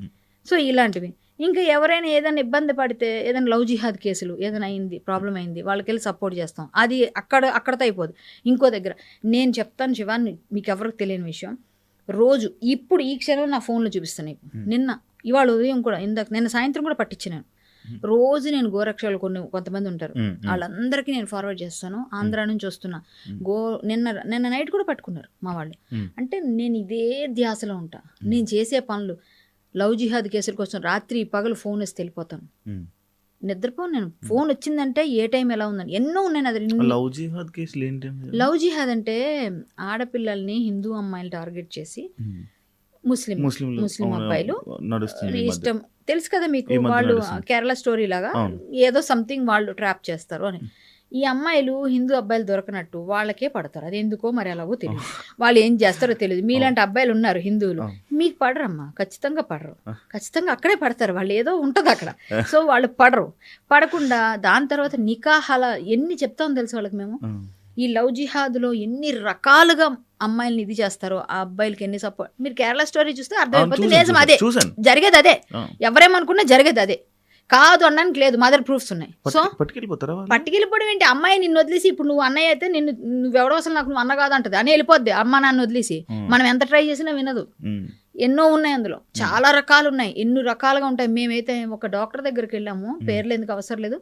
సో ఇలాంటివి ఇంకా ఎవరైనా ఏదైనా ఇబ్బంది పడితే, ఏదైనా లవ్ జిహాద్ కేసులు ఏదైనా అయింది, ప్రాబ్లం అయింది, వాళ్ళకి వెళ్ళి సపోర్ట్ చేస్తాం. అది అక్కడతో అయిపోదు. ఇంకో దగ్గర నేను చెప్తాను శివాన్ని, మీకు ఎవరికి తెలియని విషయం, రోజు ఇప్పుడు ఈ క్షణం నా ఫోన్లో చూపిస్తాను. ఇవాళ ఉదయం కూడా, నిన్న సాయంత్రం కూడా పట్టించినాను. రోజు నేను గోరక్షలు కొంతమంది ఉంటారు, వాళ్ళందరికీ నేను ఫార్వర్డ్ చేస్తాను. ఆంధ్ర నుంచి వస్తున్నా, నిన్న నైట్ కూడా పట్టుకున్నారు మా వాళ్ళు. అంటే నేను ఇదే ధ్యాసలో ఉంటా. నేను చేసే పనులు లవ్ జిహాద్ కేసుల కోసం రాత్రి పగలు ఫోన్ వేసి వెళ్ళిపోతాను, నిద్రపోను నేను. ఫోన్ వచ్చిందంటే ఏ టైం ఎలా ఉందని ఎన్నో ఉన్నాయి. అది లవ్ జిహాద్ కేసులు ఏంటి? లవ్ జిహాద్ అంటే ఆడపిల్లల్ని హిందూ అమ్మాయిలు టార్గెట్ చేసి ముస్లిం అబ్బాయిలు ఇష్టం, తెలుసు కదా మీకు, వాళ్ళు కేరళ స్టోరీ లాగా ఏదో సంథింగ్ వాళ్ళు ట్రాప్ చేస్తారు అని. ఈ అమ్మాయిలు హిందూ అబ్బాయిలు దొరకనట్టు వాళ్ళకే పడతారు. అది ఎందుకో మరి ఎలాగో తెలియదు, వాళ్ళు ఏం చేస్తారో తెలియదు. మీలాంటి అబ్బాయిలు ఉన్నారు హిందువులు, మీకు పడరమ్మా, ఖచ్చితంగా పడరు, ఖచ్చితంగా అక్కడే పడతారు. వాళ్ళు ఏదో ఉంటుంది అక్కడ, సో వాళ్ళు పడకుండా దాని తర్వాత నికాహాల ఎన్ని చెప్తామో తెలుసు వాళ్ళకి మేము. ఈ లవ్ జిహాద్లో ఎన్ని రకాలుగా అమ్మాయిల్ని ఇది చేస్తారో, ఆ అబ్బాయిలకి ఎన్ని సపోర్ట్. మీరు కేరళ స్టోరీ చూస్తే అర్థమైపోతుంది, నిజం అదే జరిగేది, అదే ఎవరేమనుకున్నా జరిగేది అదే, కాదు అనడానికి లేదు. మా దగ్గర ప్రూఫ్స్ ఉన్నాయి. సో పట్టుకెళ్ళిపోవడం ఏంటి, అమ్మాయి నిన్ను వదిలేసి, ఇప్పుడు నువ్వు అన్నయ్య అయితే నువ్వెవడో అసలు నాకు నువ్వు అన్న కాదు అంటది అని వెళ్ళిపోద్ది. అమ్మ నాన్న వదిలేసి మనం ఎంత ట్రై చేసినా వినదు. ఎన్నో ఉన్నాయి అందులో, చాలా రకాలు ఉన్నాయి, ఎన్నో రకాలుగా ఉంటాయి. మేమైతే ఒక డాక్టర్ దగ్గరికి వెళ్ళాము, పేర్లు ఎందుకు అవసరం లేదు.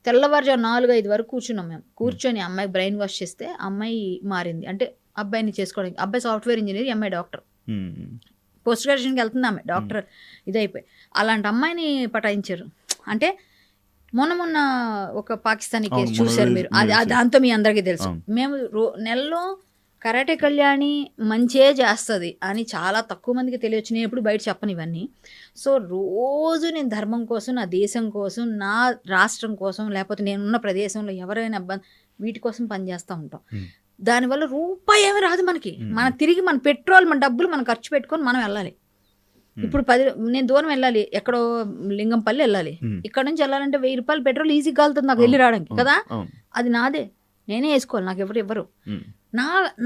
తెల్లవారుజాము 4-5 వరకు కూర్చున్నాం మేము. కూర్చొని అమ్మాయి బ్రెయిన్ వాష్ చేస్తే అమ్మాయి మారింది. అంటే అబ్బాయిని చేసుకోవడానికి, అబ్బాయి సాఫ్ట్వేర్ ఇంజనీర్, అమ్మాయి డాక్టర్, పోస్ట్ గ్రాడ్యుయేషన్కి వెళ్తుంది ఆమె, డాక్టర్ ఇదైపోయి. అలాంటి అమ్మాయిని పటాయించారు. అంటే మొన్న ఒక పాకిస్తానీ కేసు చూశారు మీరు, దాంతో మీ అందరికీ తెలుసు. మేము నెలలో కరాటే కళ్యాణి మంచే చేస్తుంది అని చాలా తక్కువ మందికి తెలియచ్చు. నేను ఎప్పుడు బయట చెప్పను ఇవన్నీ. సో రోజు నేను ధర్మం కోసం, నా దేశం కోసం, నా రాష్ట్రం కోసం, లేకపోతే నేనున్న ప్రదేశంలో ఎవరైనా వీటి కోసం పనిచేస్తూ ఉంటాం. దానివల్ల రూపాయి ఏమీ రాదు మనకి. తిరిగి మన పెట్రోల్, మన డబ్బులు మనం ఖర్చు పెట్టుకొని మనం వెళ్ళాలి. ఇప్పుడు నేను దూరం వెళ్ళాలి, ఎక్కడో లింగంపల్లి వెళ్ళాలి, ఇక్కడ నుంచి వెళ్ళాలంటే 1000 రూపాయలు పెట్రోల్ ఈజీ కాలుతుంది నాకు వెళ్ళి రావడానికి కదా. అది నాదే, నేనే వేసుకోవాలి, నాకు ఎవరు ఇవ్వరు.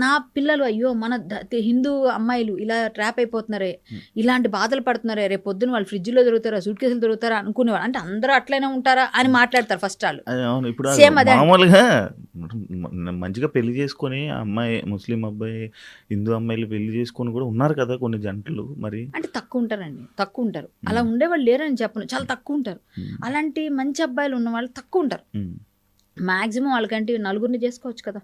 నా పిల్లలు అయ్యో మన హిందూ అమ్మాయిలు ఇలా ట్రాప్ అయిపోతున్నారే, ఇలాంటి బాధలు పడుతున్నారే, రేపు పొద్దున వాళ్ళు ఫ్రిడ్జ్లో దొరుకుతారా, సూట్ కేసులు దొరుకుతారా అనుకునేవాళ్ళు. అంటే అందరూ అట్లనే ఉంటారా అని మాట్లాడతారు ఫస్ట్ వాళ్ళు. సేమ్ అదే మామూలుగా మంచిగా పెళ్లి చేసుకొని అమ్మాయి, ముస్లిం అబ్బాయి హిందూ అమ్మాయిలు పెళ్లి చేసుకొని కూడా ఉన్నారు కదా కొన్ని జంటలు. మరి అంటే తక్కువ ఉంటారు, అలా ఉండేవాళ్ళు లేరని చెప్పను, చాలా తక్కువ ఉంటారు. అలాంటి మంచి అబ్బాయిలు ఉన్న వాళ్ళు తక్కువ ఉంటారు. మాక్సిమం వాళ్ళకంటే 4 చేసుకోవచ్చు కదా.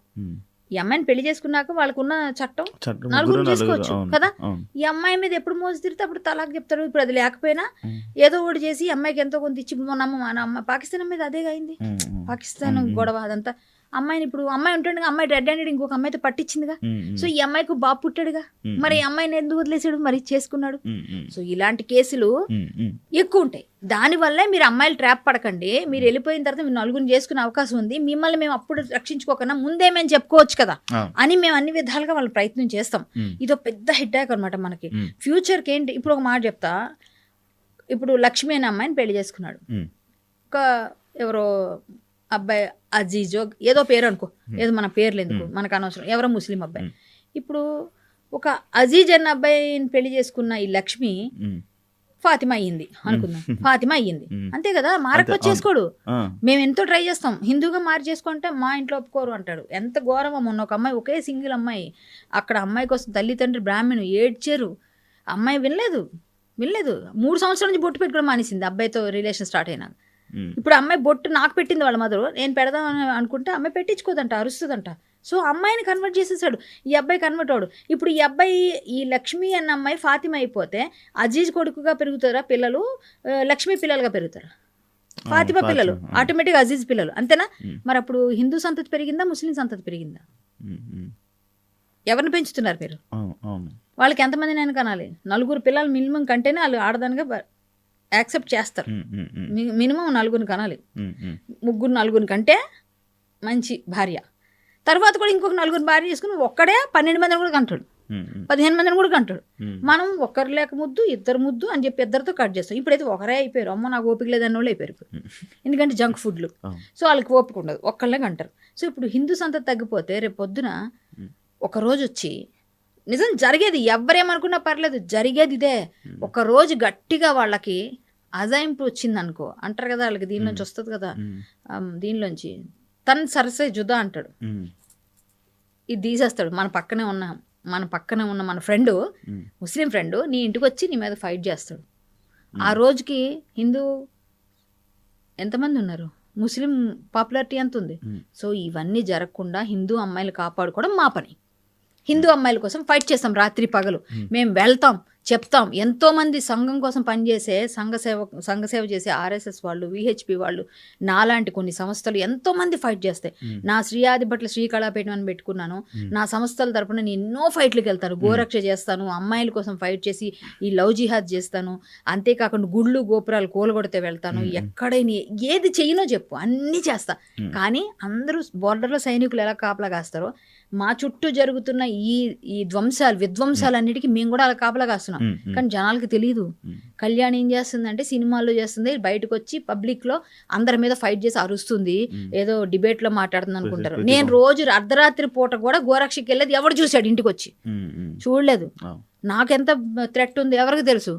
ఈ అమ్మాయిని పెళ్లి చేసుకున్నాక వాళ్ళకున్న చట్టం 4 చేసుకోవచ్చు కదా. ఈ అమ్మాయి మీద ఎప్పుడు మోసి తిరిగితే అప్పుడు తలాక్ చెప్తారు. ఇప్పుడు అది లేకపోయినా ఏదో ఒకటి చేసి అమ్మాయికి ఎంతో కొంత ఇచ్చి, మన పాకిస్తాన్ మీద అదే అయింది, పాకిస్తాన్ గొడవ అదంతా. అమ్మాయిని ఇప్పుడు అమ్మాయి ఉంటుండగా అమ్మాయి రెడ్ హ్యాండెడ్ ఇంకొక అమ్మాయితో పట్టించిందిగా. సో ఈ అమ్మాయికి బాబు పుట్టాడుగా, మరి ఈ అమ్మాయిని ఎందుకు వదిలేసాడు, మరి చేసుకున్నాడు. సో ఇలాంటి కేసులు ఎక్కువ ఉంటాయి. దానివల్లే మీరు అమ్మాయిలు ట్రాప్ పడకండి. మీరు వెళ్ళిపోయిన తర్వాత మీరు 4 చేసుకునే అవకాశం ఉంది. మిమ్మల్ని మేము అప్పుడు రక్షించుకోకుండా ముందే మేము చెప్పుకోవచ్చు కదా అని మేము అన్ని విధాలుగా వాళ్ళు ప్రయత్నం చేస్తాం. ఇదో పెద్ద హిడ్డాక్ అనమాట మనకి ఫ్యూచర్కి. ఏంటి, ఇప్పుడు ఒక మాట చెప్తా. ఇప్పుడు లక్ష్మి అనే అమ్మాయిని పెళ్లి చేసుకున్నాడు, ఒక ఎవరో అబ్బాయి అజీజో ఏదో పేరు అనుకో, ఏదో మన పేర్లు ఎందుకు మనకు అనవసరం, ఎవరో ముస్లిం అబ్బాయి. ఇప్పుడు ఒక అజీజ్ అన్న అబ్బాయిని పెళ్లి చేసుకున్న ఈ లక్ష్మి ఫాతిమా అయ్యింది అనుకుందాం, ఫాతిమా అయ్యింది అంతే కదా. మారకపోతే చేసుకోడు, మేము ఎంతో ట్రై చేస్తాం హిందూగా మారి చేసుకుంటే మా ఇంట్లో ఒప్పుకోరు అంటాడు. ఎంత ఘోరమో. మొన్న ఒక అమ్మాయి, ఒకే సింగిల్ అమ్మాయి, అక్కడ అమ్మాయి కోసం తల్లి తండ్రి బ్రాహ్మణు ఏడ్చారు. అమ్మాయి వినలేదు. 3 సంవత్సరాల నుంచి బొట్టు పెట్టుకోవడం మానేసింది అబ్బాయితో రిలేషన్ స్టార్ట్ అయినాక. ఇప్పుడు అమ్మాయి బొట్టు నాకు పెట్టింది వాళ్ళ మదరు, నేను పెడదామని అనుకుంటే అమ్మాయి పెట్టించుకోదంట, అరుస్తుందంట. సో అమ్మాయిని కన్వర్ట్ చేసేసాడు, ఈ అబ్బాయి కన్వర్ట్ అవడు. ఇప్పుడు ఈ అబ్బాయి, ఈ లక్ష్మి అన్న అమ్మాయి ఫాతిమా అయిపోతే అజీజ్ కొడుకుగా పెరుగుతారా పిల్లలు, లక్ష్మి పిల్లలుగా పెరుగుతారా, ఫాతిమా పిల్లలు ఆటోమేటిక్గా అజీజ్ పిల్లలు, అంతేనా. మరి అప్పుడు హిందూ సంతతి పెరిగిందా, ముస్లిం సంతతి పెరిగిందా? ఎవరిని పెంచుతున్నారు మీరు? అవును. వాళ్ళకి ఎంతమంది నేను కనాలి? 4 పిల్లలు మినిమం కంటేనే వాళ్ళు ఆడదానిగా యాక్సెప్ట్ చేస్తారు. మినిమం 4 కనాలి. 3 4 కంటే మంచి భార్య. తర్వాత కూడా ఇంకొక 4 భార్య చేసుకుని ఒక్కడే 12 మందిని కూడా కంటాడు, 15 మందిని కూడా కంటాడు. మనం ఒక్కరు లేక ముద్దు, 2 ముద్దు అని చెప్పి 2తో కట్ చేస్తాం. ఇప్పుడైతే ఒకరే అయిపోయారు. అమ్మ నాకు ఓపిక లేదన్న వాళ్ళు అయిపోయారు. ఎందుకంటే జంక్ ఫుడ్లు. సో వాళ్ళకి ఓపిక ఉండదు, ఒక్కళ్ళే కంటారు. సో ఇప్పుడు హిందూ సంతతి తగ్గిపోతే రేపు పొద్దున ఒకరోజు వచ్చి నిజం జరిగేది, ఎవరేమనుకున్నా పర్లేదు, జరిగేది ఇదే. ఒకరోజు గట్టిగా వాళ్ళకి అజాయింపు వచ్చింది అనుకో, అంటారు కదా వాళ్ళకి దీనిలోంచి వస్తుంది కదా, దీనిలోంచి తను సరసే జుదా అంటాడు, ఇది తీసేస్తాడు. మన పక్కనే ఉన్న మన ఫ్రెండు, ముస్లిం ఫ్రెండు నీ ఇంటికి వచ్చి నీ మీద ఫైట్ చేస్తాడు. ఆ రోజుకి హిందూ ఎంతమంది ఉన్నారు, ముస్లిం పాపులారిటీ ఎంత ఉంది. సో ఇవన్నీ జరగకుండా హిందూ అమ్మాయిలు కాపాడుకోవడం మా పని. హిందూ అమ్మాయిల కోసం ఫైట్ చేస్తాం రాత్రి పగలు. మేము వెళ్తాం, చెప్తాం. ఎంతోమంది సంఘం కోసం పనిచేసే సంఘ సేవ చేసే ఆర్ఎస్ఎస్ వాళ్ళు, విహెచ్పి వాళ్ళు, నాలాంటి కొన్ని సంస్థలు ఎంతోమంది ఫైట్ చేస్తాయి. నా శ్రీయాదిభట్ల శ్రీకళాపీఠం అని పెట్టుకున్నాను. నా సంస్థల తరపున నేను ఎన్నో ఫైట్లకు వెళ్తాను, గోరక్ష చేస్తాను, అమ్మాయిల కోసం ఫైట్ చేసి ఈ లవ్ జిహాద్ చేస్తాను. అంతేకాకుండా గుళ్ళు గోపురాలు కూలగొడితే వెళ్తాను. ఎక్కడైనా ఏది చెయ్యనో చెప్పు, అన్నీ చేస్తా. కానీ అందరూ బోర్డర్లో సైనికులు ఎలా కాపలా కాస్తారో మా చుట్టూ జరుగుతున్న ఈ విధ్వంసాలన్నిటికీ మేము కూడా అలా కాపలా కాస్తున్నాం. కానీ జనాలకి తెలియదు. కళ్యాణ్ ఏం చేస్తుందంటే సినిమాల్లో చేస్తుంది, బయటకు వచ్చి పబ్లిక్ లో అందరి మీద ఫైట్ చేసి అరుస్తుంది, ఏదో డిబేట్ లో మాట్లాడుతుంది అనుకుంటారు. నేను రోజు అర్ధరాత్రి పూట కూడా గోరక్షకి వెళ్ళేది ఎవరు చూశాడు? ఇంటికి వచ్చి చూడలేదు. నాకెంత థ్రెట్ ఉంది ఎవరికి తెలుసు?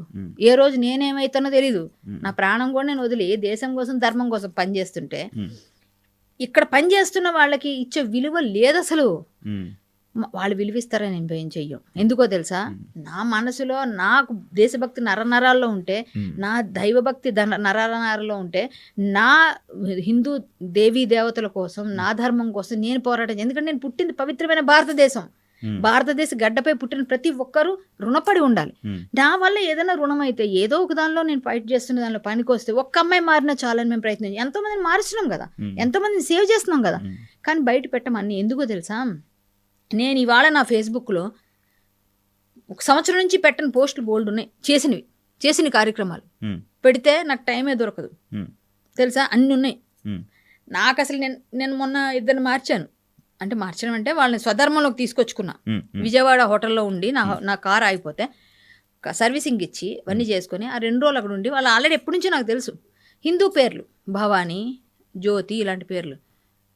ఏ రోజు నేనేమైతానో తెలీదు. నా ప్రాణం కూడా నేను వదిలి దేశం కోసం ధర్మం కోసం పనిచేస్తుంటే ఇక్కడ పనిచేస్తున్న వాళ్ళకి ఇచ్చే విలువ లేదు అసలు. వాళ్ళు విలువిస్తారని నేను భయం చెయ్యం. ఎందుకో తెలుసా, నా మనసులో నాకు దేశభక్తి నరనరాల్లో ఉంటే, నా దైవభక్తి నరనరాల్లో ఉంటే, నా హిందూ దేవీ దేవతల కోసం, నా ధర్మం కోసం నేను పోరాటం. ఎందుకంటే నేను పుట్టింది పవిత్రమైన భారతదేశం. భారతదేశ గడ్డపై పుట్టిన ప్రతి ఒక్కరూ రుణపడి ఉండాలి. నా వల్ల ఏదైనా రుణం అయితే ఏదో ఒక దానిలో నేను ఫైట్ చేస్తున్న దానిలో పనికి వస్తే ఒక్క అమ్మాయి మారినా చాలని మేము ప్రయత్నం ఎంతో మందిని మారుస్తున్నాం కదా, ఎంతో మందిని సేవ్ చేస్తున్నాం కదా. కానీ బయట పెట్టమని ఎందుకో తెలుసా, నేను ఇవాళ నా ఫేస్బుక్లో 1 సంవత్సరం నుంచి పెట్టని పోస్టులు బోల్డ్ ఉన్నాయి, చేసిన కార్యక్రమాలు పెడితే నాకు టైమే దొరకదు తెలుసా, అన్నీ ఉన్నాయి. నాకు అసలు నేను మొన్న 2 మార్చాను. అంటే మార్చడం అంటే వాళ్ళని స్వధర్మంలోకి తీసుకొచ్చుకున్నా. విజయవాడ హోటల్లో ఉండి నా కారు ఆగిపోతే సర్వీసింగ్ ఇచ్చి అవన్నీ చేసుకొని ఆ 2 రోజులు అక్కడ ఉండి, వాళ్ళు ఆల్రెడీ ఎప్పటి నుంచో నాకు తెలుసు హిందూ పేర్లు, భవానీ, జ్యోతి ఇలాంటి పేర్లు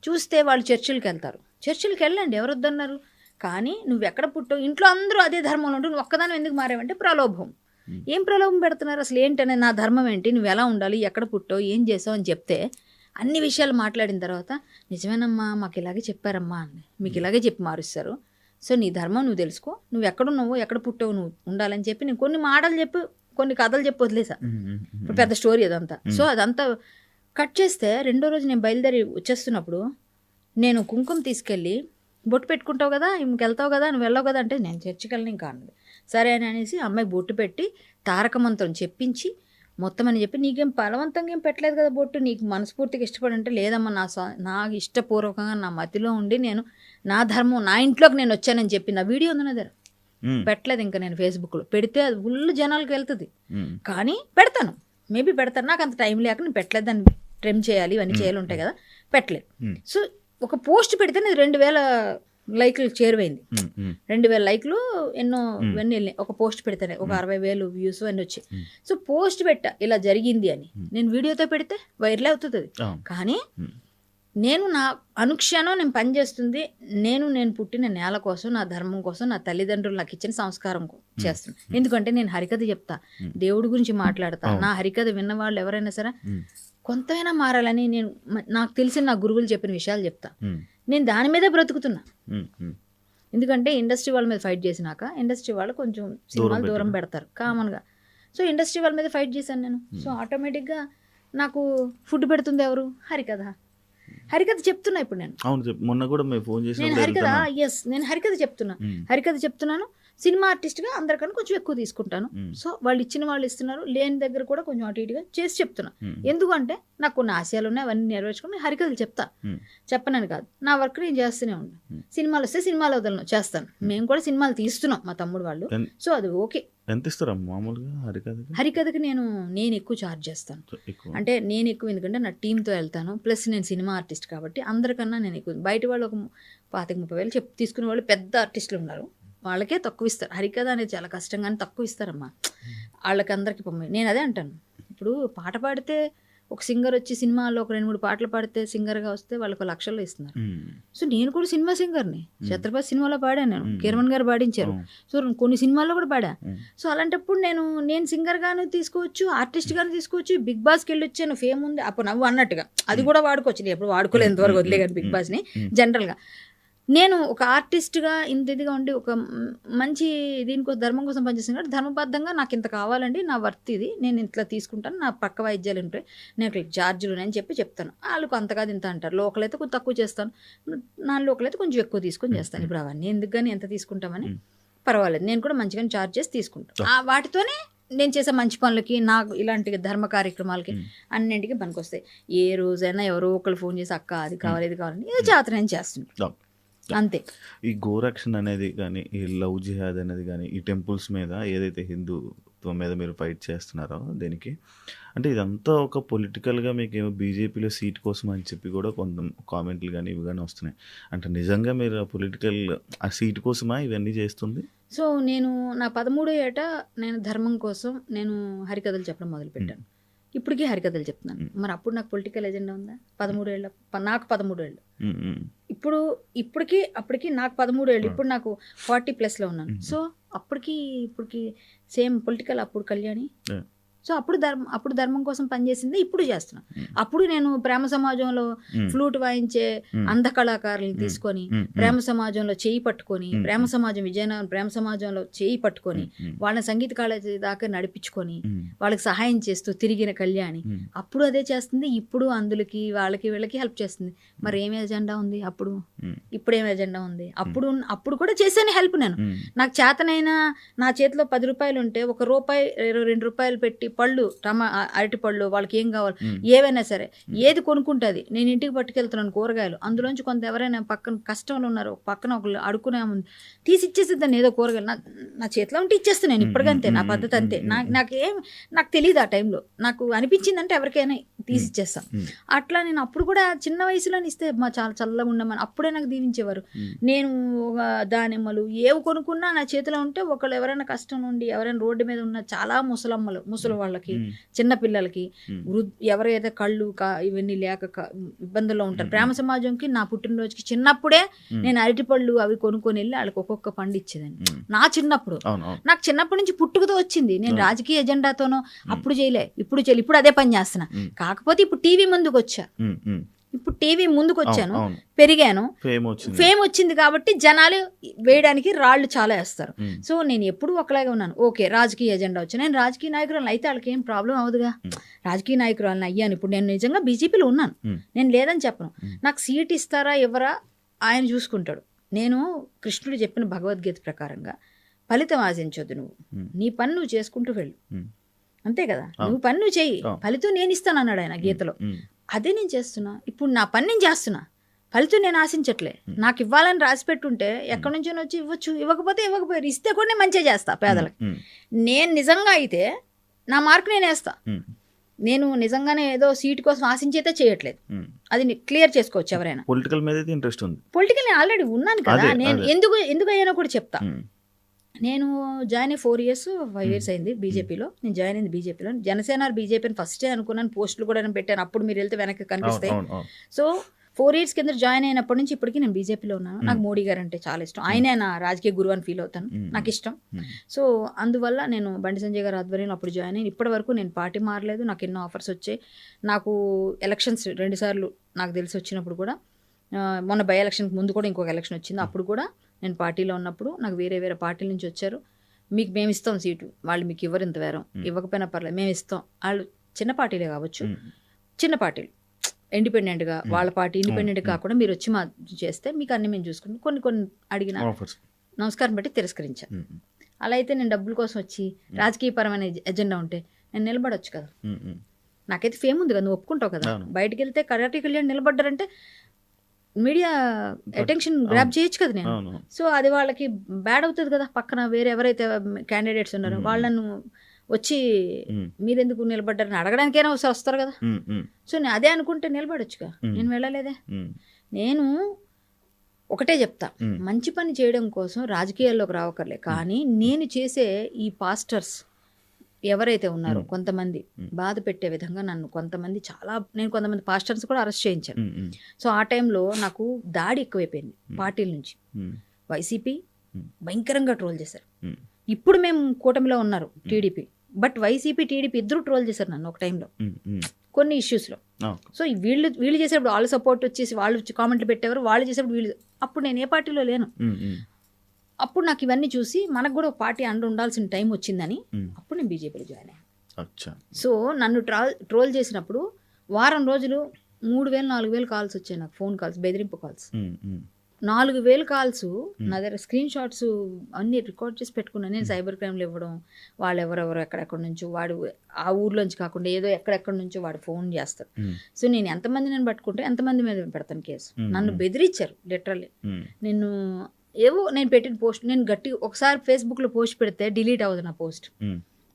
చూస్తే వాళ్ళు చర్చిలకు వెళ్తారు. చర్చిలకు వెళ్ళండి, ఎవరు వద్దన్నారు. కానీ నువ్వు ఎక్కడ పుట్టావు, ఇంట్లో అందరూ అదే ధర్మంలో ఉంటూ నువ్వు ఒక్కదాని ఎందుకు మారావంటే ప్రలోభం. ఏం ప్రలోభం పెడుతున్నారు అసలు ఏంటనే, నా ధర్మం ఏంటి, నువ్వు ఎలా ఉండాలి, ఎక్కడ పుట్టావు, ఏం చేసావు అని చెప్తే అన్ని విషయాలు మాట్లాడిన తర్వాత నిజమేనమ్మా మాకు ఇలాగే చెప్పారమ్మా అని, మీకు ఇలాగే చెప్పి మారుస్తారు. సో నీ ధర్మం నువ్వు తెలుసుకో, నువ్వు ఎక్కడున్నావు, ఎక్కడ పుట్టావు, నువ్వు ఉండాలని చెప్పి నేను కొన్ని మాటలు చెప్పి కొన్ని కథలు చెప్పి వదిలేసా. ఇప్పుడు పెద్ద స్టోరీ అదంతా. సో అదంతా కట్ చేస్తే 2వ రోజు నేను బయలుదేరి వచ్చేస్తున్నప్పుడు నేను కుంకుమ తీసుకెళ్ళి బొట్టు పెట్టుకుంటావు కదా, ఇంకెళ్తావు కదా, నువ్వు వెళ్ళావు కదా అంటే నేను చర్చికి వెళ్ళిన ఇంకా అన్నది. సరే అని అనేసి అమ్మాయి బొట్టు పెట్టి తారక మంత్రం చెప్పించి మొత్తం అని చెప్పి, నీకేం బలవంతంగా ఏం పెట్టలేదు కదా బొట్టు, నీకు మనస్ఫూర్తిగా ఇష్టపడి అంటే, లేదమ్మా నాకు ఇష్టపూర్వకంగా నా మతిలో ఉండి నేను నా ధర్మం నా ఇంట్లోకి నేను వచ్చానని చెప్పి నా వీడియో ఉంది నా దగ్గర. పెట్టలేదు ఇంకా నేను ఫేస్బుక్లో. పెడితే అది ఫుల్ జనాలకు వెళ్తుంది. కానీ పెడతాను, మేబీ పెడతాను, నాకు అంత టైం లేక నేను పెట్టలేదు. దాన్ని ట్రిమ్ చేయాలి, ఇవన్నీ చేయాలి ఉంటాయి కదా, పెట్టలేదు. సో ఒక పోస్ట్ పెడితే నేను 2000 లైక్లు చేరువైంది. 2000 లైక్లు ఎన్నో ఇవన్నీ వెళ్ళినాయి. ఒక పోస్ట్ పెడితేనే ఒక 60,000 వ్యూస్ అన్నీ వచ్చాయి. సో పోస్ట్ పెట్టా ఇలా జరిగింది అని, నేను వీడియోతో పెడితే వైరల్ అవుతుంది. కానీ నేను నా అనుక్షణం నేను పనిచేస్తుంది, నేను పుట్టిన నేల కోసం, నా ధర్మం కోసం, నా తల్లిదండ్రులు నాకు ఇచ్చిన సంస్కారం చేస్తున్నాను. ఎందుకంటే నేను హరికథ చెప్తా, దేవుడి గురించి మాట్లాడతా. నా హరికథ విన్న వాళ్ళు ఎవరైనా సరే కొంతైనా మారాలని నేను నాకు తెలిసిన నా గురువులు చెప్పిన విషయాలు చెప్తా. నేను దాని మీదే బ్రతుకుతున్నా. ఎందుకంటే ఇండస్ట్రీ వాళ్ళ మీద ఫైట్ చేసినాక ఇండస్ట్రీ వాళ్ళు కొంచెం సినిమాలు దూరం పెడతారు కామన్గా. సో ఇండస్ట్రీ వాళ్ళ మీద ఫైట్ చేశాను నేను. సో ఆటోమేటిక్గా నాకు ఫుడ్ పెడుతుంది ఎవరు, హరికథ చెప్తున్నా ఇప్పుడు నేను. మొన్న కూడా ఫోన్ చేసి నేను హరికథ, ఎస్ నేను హరికథ చెప్తున్నాను. సినిమా ఆర్టిస్ట్గా అందరికన్నా కొంచెం ఎక్కువ తీసుకుంటాను. సో వాళ్ళు ఇచ్చిన వాళ్ళు ఇస్తున్నారు, లేని దగ్గర కూడా కొంచెం అటు ఇటుగా చేసి చెప్తున్నా. ఎందుకంటే నాకు కొన్ని ఆశయాలు ఉన్నాయి, అవన్నీ నెరవేర్చుకుని హరికథలు చెప్తా, చెప్పనని కాదు, నా వర్క్ నేను చేస్తూనే ఉంటాను. సినిమాలు వస్తే సినిమాలు వదలను, చేస్తాను. మేము కూడా సినిమాలు తీస్తున్నాం మా తమ్ముడు వాళ్ళు. సో అది ఓకే. ఎంత ఇస్తారా మామూలుగా హరికథకి నేను ఎక్కువ ఛార్జ్ చేస్తాను. అంటే నేను ఎక్కువ, ఎందుకంటే నా టీంతో వెళ్తాను, ప్లస్ నేను సినిమా ఆర్టిస్ట్ కాబట్టి అందరికన్నా నేను ఎక్కువ. బయట వాళ్ళు ఒక 25,000-30,000 తీసుకునే వాళ్ళు పెద్ద ఆర్టిస్టులు ఉన్నారు, వాళ్ళకే తక్కువ ఇస్తారు. హరికథ అనేది చాలా కష్టం, కానీ తక్కువ ఇస్తారమ్మా వాళ్ళకి అందరికి. నేను అదే అంటాను, ఇప్పుడు పాట పాడితే ఒక సింగర్ వచ్చి సినిమాలో ఒక 2-3 పాటలు పాడితే సింగర్గా వస్తే వాళ్ళకు లక్షల్లో ఇస్తున్నారు. సో నేను కూడా సినిమా సింగర్ని, ఛత్రపతి సినిమాలో పాడాను, నేను కిరణ్ గారు పాడించారు. సో కొన్ని సినిమాల్లో కూడా పాడా. సో అలాంటప్పుడు నేను సింగర్గాను తీసుకోవచ్చు, ఆర్టిస్ట్గాను తీసుకోవచ్చు. బిగ్ బాస్కి వెళ్ళి వచ్చాను, ఫేమ్ ఉంది అప్పుడు నవ్వు అన్నట్టుగా, అది కూడా వాడుకోవచ్చు. నేను ఎప్పుడు వాడుకోలేదు ఎంతవరకు, వదిలే కానీ బిగ్ బాస్ని. జనరల్గా నేను ఒక ఆర్టిస్ట్గా ఇంత ఇదిగా ఉండి ఒక మంచి దీనికోసం ధర్మం కోసం పనిచేస్తాను కాబట్టి ధర్మబద్ధంగా నాకు ఇంత కావాలండి, నా వర్త్ ఇది, నేను ఇంట్లో తీసుకుంటాను, నా పక్క వైద్యాలు ఉంటాయి, నాకు ఛార్జీలు ఉన్నాయని చెప్తాను. వాళ్ళకు అంతగా ఇంత అంటారు. లోకల్ అయితే కొంచెం తక్కువ చేస్తాను, నా లోకల్ అయితే కొంచెం ఎక్కువ తీసుకొని చేస్తాను. ఇప్పుడు అవన్నీ ఎందుకు కానీ ఎంత తీసుకుంటామని పర్వాలేదు, నేను కూడా మంచిగానే ఛార్జ్ చేసి తీసుకుంటాను. వాటితోనే నేను చేసే మంచి పనులకి, నాకు ఇలాంటి ధర్మ కార్యక్రమాలకి అన్నింటికి పనికొస్తాయి. ఏ రోజైనా ఎవరో ఒకరు ఫోన్ చేసి అక్క అది కావాలి ఇది కావాలని ఇది జాతర నేను చేస్తుంటాను అంతే. ఈ గోరక్షణ అనేది కానీ, ఈ లవ్ జిహాద్ అనేది కానీ, ఈ టెంపుల్స్ మీద ఏదైతే హిందుత్వం మీద మీరు ఫైట్ చేస్తున్నారో దేనికి అంటే ఇదంతా ఒక పొలిటికల్గా మీకు ఏమో బీజేపీలో సీట్ కోసం అని చెప్పి కూడా కొంత కామెంట్లు కానీ ఇవి కానీ వస్తున్నాయి. అంటే నిజంగా మీరు పొలిటికల్ ఆ సీట్ కోసమా ఇవన్నీ చేస్తుంది? సో నేను నా 13వ ఏట నేను ధర్మం కోసం నేను హరికథలు చెప్పడం మొదలుపెట్టాను. ఇప్పటికీ హరికథలు చెప్తున్నాను. మరి అప్పుడు నాకు పొలిటికల్ ఎజెండా ఉందా? 13 ఏళ్ళ నాకు 13 ఏళ్ళు. అప్పటికి నాకు 13 ఏళ్ళు, ఇప్పుడు నాకు 40+లో ఉన్నాను. సో ఇప్పటికి సేమ్ పొలిటికల్. అప్పుడు కళ్యాణి, సో అప్పుడు ధర్మం కోసం పనిచేసింది, ఇప్పుడు చేస్తున్నాను. అప్పుడు నేను ప్రేమ సమాజంలో ఫ్లూట్ వాయించే అంధ కళాకారులను తీసుకొని ప్రేమ సమాజంలో చేయి పట్టుకొని, ప్రేమ సమాజం విజయనగరం ప్రేమ సమాజంలో చేయి పట్టుకొని వాళ్ళని సంగీత కాలేజీ దాకా నడిపించుకొని వాళ్ళకి సహాయం చేస్తూ తిరిగిన కళ్యాణి అప్పుడు అదే చేస్తుంది. ఇప్పుడు అందులోకి వాళ్ళకి వీళ్ళకి హెల్ప్ చేస్తుంది. మరి ఏం ఎజెండా ఉంది అప్పుడు? ఇప్పుడు ఏం ఎజెండా ఉంది? అప్పుడు కూడా చేశాను హెల్ప్. నేను నాకు చేతనైనా నా చేతిలో 10 రూపాయలు ఉంటే ₹1 2 రూపాయలు పెట్టి పళ్ళు, అరటి పళ్ళు, వాళ్ళకి ఏం కావాలి ఏవైనా సరే ఏది కొనుక్కుంటుంది, నేను ఇంటికి పట్టుకెళ్తున్నాను కూరగాయలు, అందులోంచి కొంత ఎవరైనా పక్కన కష్టంలో ఉన్నారు, పక్కన ఒకళ్ళు అడుక్కునే ముందు తీసి ఇచ్చేసేదాన్ని ఏదో కూరగాయలు నా చేతిలో ఉంటే ఇచ్చేస్తాను. ఇప్పటికంతే నా పద్ధతి అంతే. నాకు తెలియదు ఆ టైంలో, నాకు అనిపించిందంటే ఎవరికైనా తీసి ఇచ్చేస్తాను. అట్లా నేను అప్పుడు కూడా చిన్న వయసులో ఇస్తే చాలా చల్లగా ఉండమని అప్పుడే నాకు దీవించేవారు. నేను దానిమ్మలు ఏవి కొనుక్కున్నా నా చేతిలో ఉంటే ఒకళ్ళు ఎవరైనా కష్టం నుండి ఎవరైనా రోడ్డు మీద ఉన్న చాలా ముసలి వాళ్ళకి, చిన్న పిల్లలకి, ఎవరైతే కళ్ళు ఇవన్నీ లేక ఇబ్బందుల్లో ఉంటారు, ప్రేమ సమాజంకి నా పుట్టినరోజుకి చిన్నప్పుడే నేను అరటిపళ్ళు అవి కొనుక్కొని వెళ్ళి వాళ్ళకి ఒక్కొక్క పండు ఇచ్చేదాన్ని. నా చిన్నప్పుడు, నాకు చిన్నప్పటి నుంచి పుట్టుకతో వచ్చింది. నేను రాజకీయ ఎజెండాతోనో అప్పుడు చేయలే, ఇప్పుడు అదే పని చేస్తున్నా. కాకపోతే ఇప్పుడు టీవీ ముందుకు వచ్చాను, పెరిగాను, ఫేమ్ వచ్చింది కాబట్టి జనాలు వేయడానికి రాళ్ళు చాలా వేస్తారు. సో నేను ఎప్పుడు ఒకలాగే ఉన్నాను. ఓకే, రాజకీయ ఎజెండా వచ్చాను, నేను రాజకీయ నాయకురాలు అయితే వాళ్ళకి ఏం ప్రాబ్లం అవ్వదుగా. రాజకీయ నాయకురాలను అయ్యాను. ఇప్పుడు నేను నిజంగా బీజేపీలో ఉన్నాను, నేను లేదని చెప్పను. నాకు సీట్ ఇస్తారా ఇవ్వరా ఆయన చూసుకుంటాడు. నేను కృష్ణుడు చెప్పిన భగవద్గీత ప్రకారంగా ఫలితం ఆశించొద్దు, నువ్వు నీ పని నువ్వు చేసుకుంటూ వెళ్ళు, అంతే కదా. నువ్వు పని నువ్వు చెయ్యి, ఫలితం నేను ఇస్తాను అన్నాడు ఆయన గీతలో. అదే నేను చేస్తున్నా. ఇప్పుడు నా పని నేను చేస్తున్నా, ఫలితం నేను ఆశించట్లే. నాకు ఇవ్వాలని రాసి పెట్టుంటే ఎక్కడి నుంచో వచ్చి ఇవ్వచ్చు, ఇవ్వకపోయారు, ఇస్తే కూడా నేను మంచిగా చేస్తా పేదలకి. నేను నిజంగా అయితే నా మార్కు నేను వేస్తా. నేను నిజంగానే ఏదో సీట్ కోసం ఆశించి అయితే చేయట్లేదు, అది క్లియర్ చేసుకోవచ్చు ఎవరైనా. పొలిటికల్ మీద ఇంట్రెస్ట్ ఉంది. పొలిటికల్ నేను ఆల్రెడీ ఉన్నాను కదా. నేను ఎందుకు అయ్యానో కూడా చెప్తా. నేను జాయిన్ అయ్యి 4 years 5 years అయింది బీజేపీలో. నేను జాయిన్ అయింది బీజేపీలో. జనసేన బీజేపీని ఫస్టే అనుకున్నాను, పోస్టులు కూడా నేను పెట్టాను. అప్పుడు మీరు వెళ్తే వెనక్కి కనిపిస్తాయి. సో 4 years కింద జాయిన్ అయినప్పటి నుంచి ఇప్పటికీ నేను బీజేపీలో ఉన్నాను. నాకు మోడీ గారు అంటే చాలా ఇష్టం, ఆయనే నా రాజకీయ గురువు అని ఫీల్ అవుతాను, నాకు ఇష్టం. సో అందువల్ల నేను బండి సంజయ్ గారు ఆధ్వర్యంలో అప్పుడు జాయిన్ అయ్యి ఇప్పటి వరకు నేను పార్టీ మారలేదు. నాకు ఎన్నో ఆఫర్స్ వచ్చాయి. నాకు ఎలక్షన్స్ 2 సార్లు నాకు తెలిసి వచ్చినప్పుడు కూడా, మొన్న బై ఎలక్షన్కి ముందు కూడా ఇంకొక ఎలక్షన్ వచ్చింది, అప్పుడు కూడా నేను పార్టీలో ఉన్నప్పుడు నాకు వేరే పార్టీల నుంచి వచ్చారు. మీకు మేము ఇస్తాం సీటు, వాళ్ళు మీకు ఇవ్వరు, ఇంత వేరం ఇవ్వకపోయినా పర్లేదు మేము ఇస్తాం. వాళ్ళు చిన్న పార్టీలే కావచ్చు, చిన్న పార్టీలు ఇండిపెండెంట్గా, వాళ్ళ పార్టీ ఇండిపెండెంట్ కాకుండా మీరు వచ్చి మా చేస్తే మీకు అన్ని మేము చూసుకుంటాం. కొన్ని అడిగిన నమస్కారం పెట్టి తిరస్కరించాను. అలా అయితే నేను డబ్బుల కోసం వచ్చి రాజకీయపరమైన ఎజెండా ఉంటే నేను నిలబడొచ్చు కదా. నాకైతే ఫేమ్ ఉంది కదా, నువ్వు ఒప్పుకుంటావు కదా. బయటకు వెళ్తే కరాటే కళ్యాణ్ నిలబడ్డారంటే మీడియా అటెన్షన్ గ్రాప్ చేయొచ్చు కదా నేను. సో అది వాళ్ళకి బ్యాడ్ అవుతుంది కదా. పక్కన వేరే ఎవరైతే క్యాండిడేట్స్ ఉన్నారో వాళ్ళను వచ్చి మీరెందుకు నిలబడ్డారని అడగడానికైనా వస్తారు కదా. సో నేను అదే అనుకుంటే నిలబడొచ్చుగా. నేను వెళ్ళలేదే. నేను ఒకటే చెప్తా, మంచి పని చేయడం కోసం రాజకీయాల్లోకి రావకర్లే. కానీ నేను చేసే ఈ పాస్టర్స్ ఎవరైతే ఉన్నారో కొంతమంది బాధ పెట్టే విధంగా నన్ను నేను కొంతమంది పాస్టర్స్ కూడా అరెస్ట్ చేయించాను. సో ఆ టైంలో నాకు దాడి ఎక్కువైపోయింది పార్టీల నుంచి. వైసీపీ భయంకరంగా ట్రోల్ చేశారు. ఇప్పుడు మేము కూటమిలో ఉన్నారు టీడీపీ, బట్ వైసీపీ టీడీపీ ఇద్దరు ట్రోల్ చేశారు నన్ను ఒక టైంలో కొన్ని ఇష్యూస్లో. సో వీళ్ళు చేసేప్పుడు వాళ్ళు సపోర్ట్ వచ్చేసి వాళ్ళు కామెంట్లు పెట్టేవారు, వాళ్ళు చేసేప్పుడు వీళ్ళు. అప్పుడు నేను ఏ పార్టీలో లేను. అప్పుడు నాకు ఇవన్నీ చూసి మనకు కూడా ఒక పార్టీ అండ ఉండాల్సిన టైం వచ్చిందని అప్పుడు నేను బీజేపీలో జాయిన్ అయ్యాను. సో నన్ను ట్రోల్ చేసినప్పుడు వారం రోజులు 3,000-4,000 కాల్స్ వచ్చాయి నాకు, ఫోన్ కాల్స్, బెదిరింపు కాల్స్. 4,000 కాల్స్ నా దగ్గర స్క్రీన్ షాట్స్ అన్ని రికార్డ్ చేసి పెట్టుకున్నాను. నేను సైబర్ క్రైమ్లు ఇవ్వడం, వాళ్ళు ఎవరెవరు ఎక్కడెక్కడి నుంచో, వాడు ఆ ఊర్లోంచి కాకుండా ఏదో ఎక్కడెక్కడి నుంచో వాడు ఫోన్ చేస్తారు. సో నేను ఎంతమంది నేను పట్టుకుంటే ఎంతమంది మీద పెడతాను కేసు. నన్ను బెదిరించారు లిటరల్లీ. నేను పెట్టిన పోస్ట్ నేను ఒకసారి ఫేస్బుక్లో పోస్ట్ పెడితే డిలీట్ అవ్వదు నా పోస్ట్.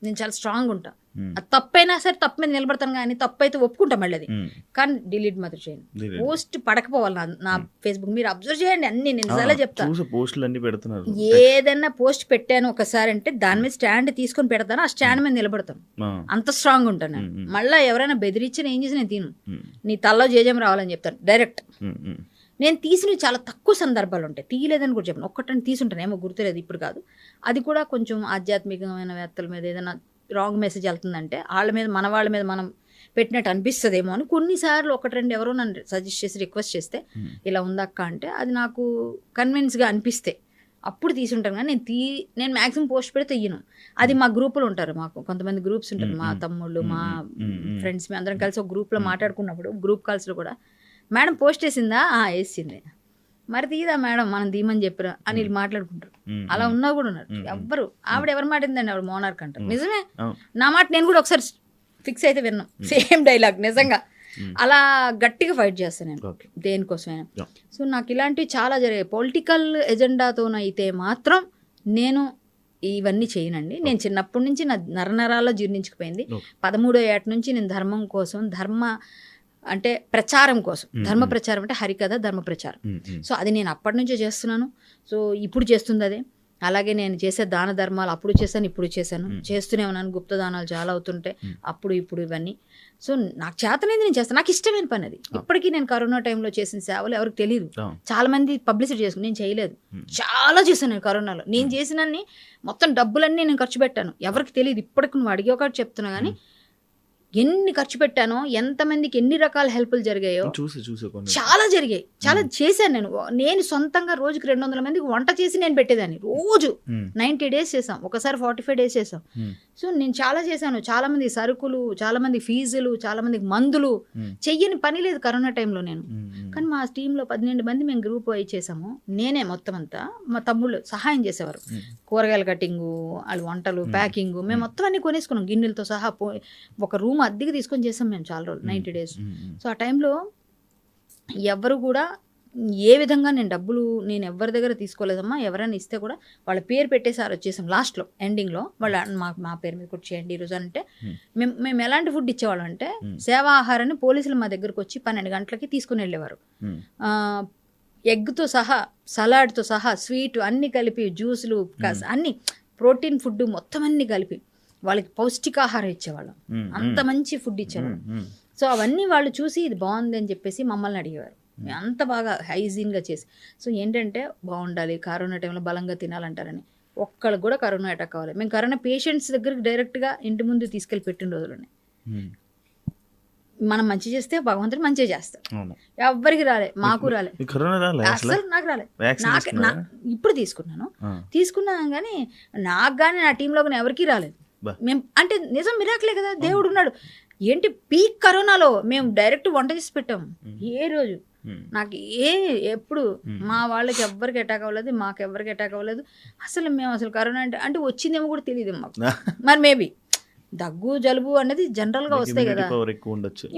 నేను చాలా స్ట్రాంగ్ ఉంటా. అది తప్పైనా సరే తప్పు మీద నిలబడతాను, కానీ తప్పు అయితే ఒప్పుకుంటా మళ్ళీ అది. కానీ డిలీట్ మాత్రం చేయను. పోస్ట్ పడకపోవాలి నా ఫేస్బుక్. మీరు అబ్జర్వ్ చేయండి, అన్ని నేను నిజాలే చెప్తాను. ఏదైనా పోస్ట్ పెట్టాను ఒకసారి అంటే దాని మీద స్టాండ్ తీసుకొని పెడతాను, ఆ స్టాండ్ మీద నిలబడతాను. అంత స్ట్రాంగ్ ఉంటాను నేను. మళ్ళీ ఎవరైనా బెదిరించి ఏం చేసి నేను తిను, నీ తల్లో జేజం రావాలని చెప్తాను డైరెక్ట్. నేను తీసినవి చాలా తక్కువ సందర్భాలు ఉంటాయి, తీయలేదని కూడా చెప్పను. ఒక్కటని తీసుంటాను, ఏమో గుర్తులేదు ఇప్పుడు కాదు. అది కూడా కొంచెం ఆధ్యాత్మికమైన వేత్తల మీద ఏదైనా రాంగ్ మెసేజ్ వెళ్తుందంటే వాళ్ళ మీద మనం పెట్టినట్టు అనిపిస్తుందేమో అని కొన్నిసార్లు 1-2 ఎవరో నన్ను సజెస్ట్ చేసి రిక్వెస్ట్ చేస్తే ఇలా ఉందక్క అంటే అది నాకు కన్విన్స్గా అనిపిస్తే అప్పుడు తీసుంటాను. కానీ నేను మ్యాక్సిమం పోస్ట్ పెడితే తీయను. అది మా గ్రూపులు ఉంటారు, మాకు కొంతమంది గ్రూప్స్ ఉంటారు, మా తమ్ముళ్ళు మా ఫ్రెండ్స్ మేము అందరం కలిసి ఒక గ్రూప్లో మాట్లాడుకున్నప్పుడు గ్రూప్ కాల్స్లో కూడా మేడం పోస్ట్ వేసిందా, వేసింది, మరి తీదా మేడం మనం తీయమని చెప్పారు అని వీళ్ళు మాట్లాడుకుంటారు. అలా ఉన్నా కూడా ఉన్నారు. ఎవ్వరు ఎవరి మాట ఏందండి, ఆవిడ మోనార్క్ అంటారు. నిజమే, నా మాట నేను కూడా ఒకసారి ఫిక్స్ అయితే విన్నాం, సేమ్ డైలాగ్ నిజంగా. అలా గట్టిగా ఫైట్ చేస్తాను నేను దేనికోసమైనా. సో నాకు ఇలాంటివి చాలా జరిగాయి. పొలిటికల్ ఎజెండాతోనైతే మాత్రం నేను ఇవన్నీ చేయనండి. నేను చిన్నప్పటి నుంచి నా నరనరాల్లో జీర్ణించుకుపోయింది. 13వ ఏట నుంచి నేను ధర్మం కోసం, అంటే ప్రచారం కోసం, ధర్మ ప్రచారం అంటే హరికథ ధర్మ ప్రచారం. సో అది నేను అప్పటి నుంచే చేస్తున్నాను. సో ఇప్పుడు చేస్తుంది అదే. అలాగే నేను చేసే దాన ధర్మాలు అప్పుడు చేశాను, ఇప్పుడు చేస్తూనే ఉన్నాను. గుప్త దానాలు చాలా అవుతుంటాయి ఇప్పుడు ఇవన్నీ. సో నాకు చేతనైంది నేను చేస్తాను, నాకు ఇష్టమైన పని అది. ఇప్పటికీ నేను కరోనా టైంలో చేసిన సేవలు ఎవరికి తెలియదు. చాలా మంది పబ్లిసిటీ చేసుకుని, నేను చేయలేదు. చాలా చేశాను నేను కరోనాలో. నేను చేసినన్ని మొత్తం డబ్బులన్నీ నేను ఖర్చు పెట్టాను, ఎవరికి తెలియదు. ఇప్పటికి నువ్వు అడిగే ఒకటి చెప్తున్నా కానీ ఎన్ని ఖర్చు పెట్టానో, ఎంతమందికి ఎన్ని రకాల హెల్ప్లు జరిగాయో చాలా జరిగాయి. చాలా చేశాను నేను సొంతంగా రోజుకి 200 మందికి వంట చేసి నేను పెట్టేదాన్ని. రోజు 90 days చేసాం, ఒకసారి 45 days చేసాం. సో నేను చాలా చేశాను. చాలా మంది సరుకులు, చాలా మంది ఫీజులు, చాలా మందికి మందులు. చెయ్యని పని లేదు కరోనా టైంలో నేను. కానీ మా టీంలో 12 మంది మేము గ్రూప్ అయి చేసాము. నేనే మొత్తం అంతా, మా తమ్ముళ్ళు సహాయం చేసేవారు. కూరగాయల కటింగు, వాళ్ళు వంటలు, ప్యాకింగ్, మేము మొత్తం అన్ని కొనేసుకున్నాం గిన్నెలతో సహా. ఒక రూమ్ అద్దెకి తీసుకొని చేసాం మేము చాలా రోజులు, 90 days. సో ఆ టైంలో ఎవరు కూడా ఏ విధంగా నేను ఎవరి దగ్గర తీసుకోలేదమ్మా. ఎవరైనా ఇస్తే కూడా వాళ్ళ పేరు పెట్టేసారి వచ్చేసాం లాస్ట్లో, ఎండింగ్లో వాళ్ళ మా పేరు మీద కూడా చేయండి ఈరోజు అంటే. మేము ఎలాంటి ఫుడ్ ఇచ్చేవాళ్ళం అంటే సేవా ఆహారాన్ని పోలీసులు మా దగ్గరకు వచ్చి 12 గంటలకి తీసుకుని వెళ్ళేవారు. ఎగ్తో సహా, సలాడ్తో సహా, స్వీట్ అన్నీ కలిపి, జ్యూసులు అన్నీ, ప్రోటీన్ ఫుడ్ మొత్తం అన్నీ కలిపి వాళ్ళకి పౌష్టికాహారం ఇచ్చేవాళ్ళం. అంత మంచి ఫుడ్ ఇచ్చేవాళ్ళం. సో అవన్నీ వాళ్ళు చూసి ఇది బాగుంది అని చెప్పేసి మమ్మల్ని అడిగేవారు. అంత బాగా హైజీన్గా చేసి. సో ఏంటంటే బాగుండాలి, కరోనా టైంలో బలంగా తినాలంటారని. ఒక్కళ్ళకి కూడా కరోనా అటాక్ కావాలి. మేము కరోనా పేషెంట్స్ దగ్గరికి డైరెక్ట్గా ఇంటి ముందు తీసుకెళ్ళి పెట్టిన రోజులున్నాయి. మనం మంచి చేస్తే భగవంతుడు మంచిగా చేస్తాడు. ఎవ్వరికి రాలే, మాకు రాలే, అసలు నాకు రాలే. ఇప్పుడు తీసుకున్నాను కానీ నాకు కానీ నా టీంలో కానీ ఎవరికి రాలేదు. మేము అంటే నిజం మిరాకిలే కదా, దేవుడు ఉన్నాడు. ఏంటి పీక్ కరోనాలో మేము డైరెక్ట్ వంట చేసి పెట్టాము. ఏ రోజు నాకు ఎప్పుడు మా వాళ్ళకి ఎవ్వరికి అటాక్ అవ్వలేదు, మాకు ఎవ్వరికి అటాక్ అవ్వలేదు. అసలు మేము అసలు కరోనా అంటే వచ్చిందేమో కూడా తెలియదు మాకు. మరి మేబీ దగ్గు జలుబు అనేది జనరల్ గా వస్తాయి కదా,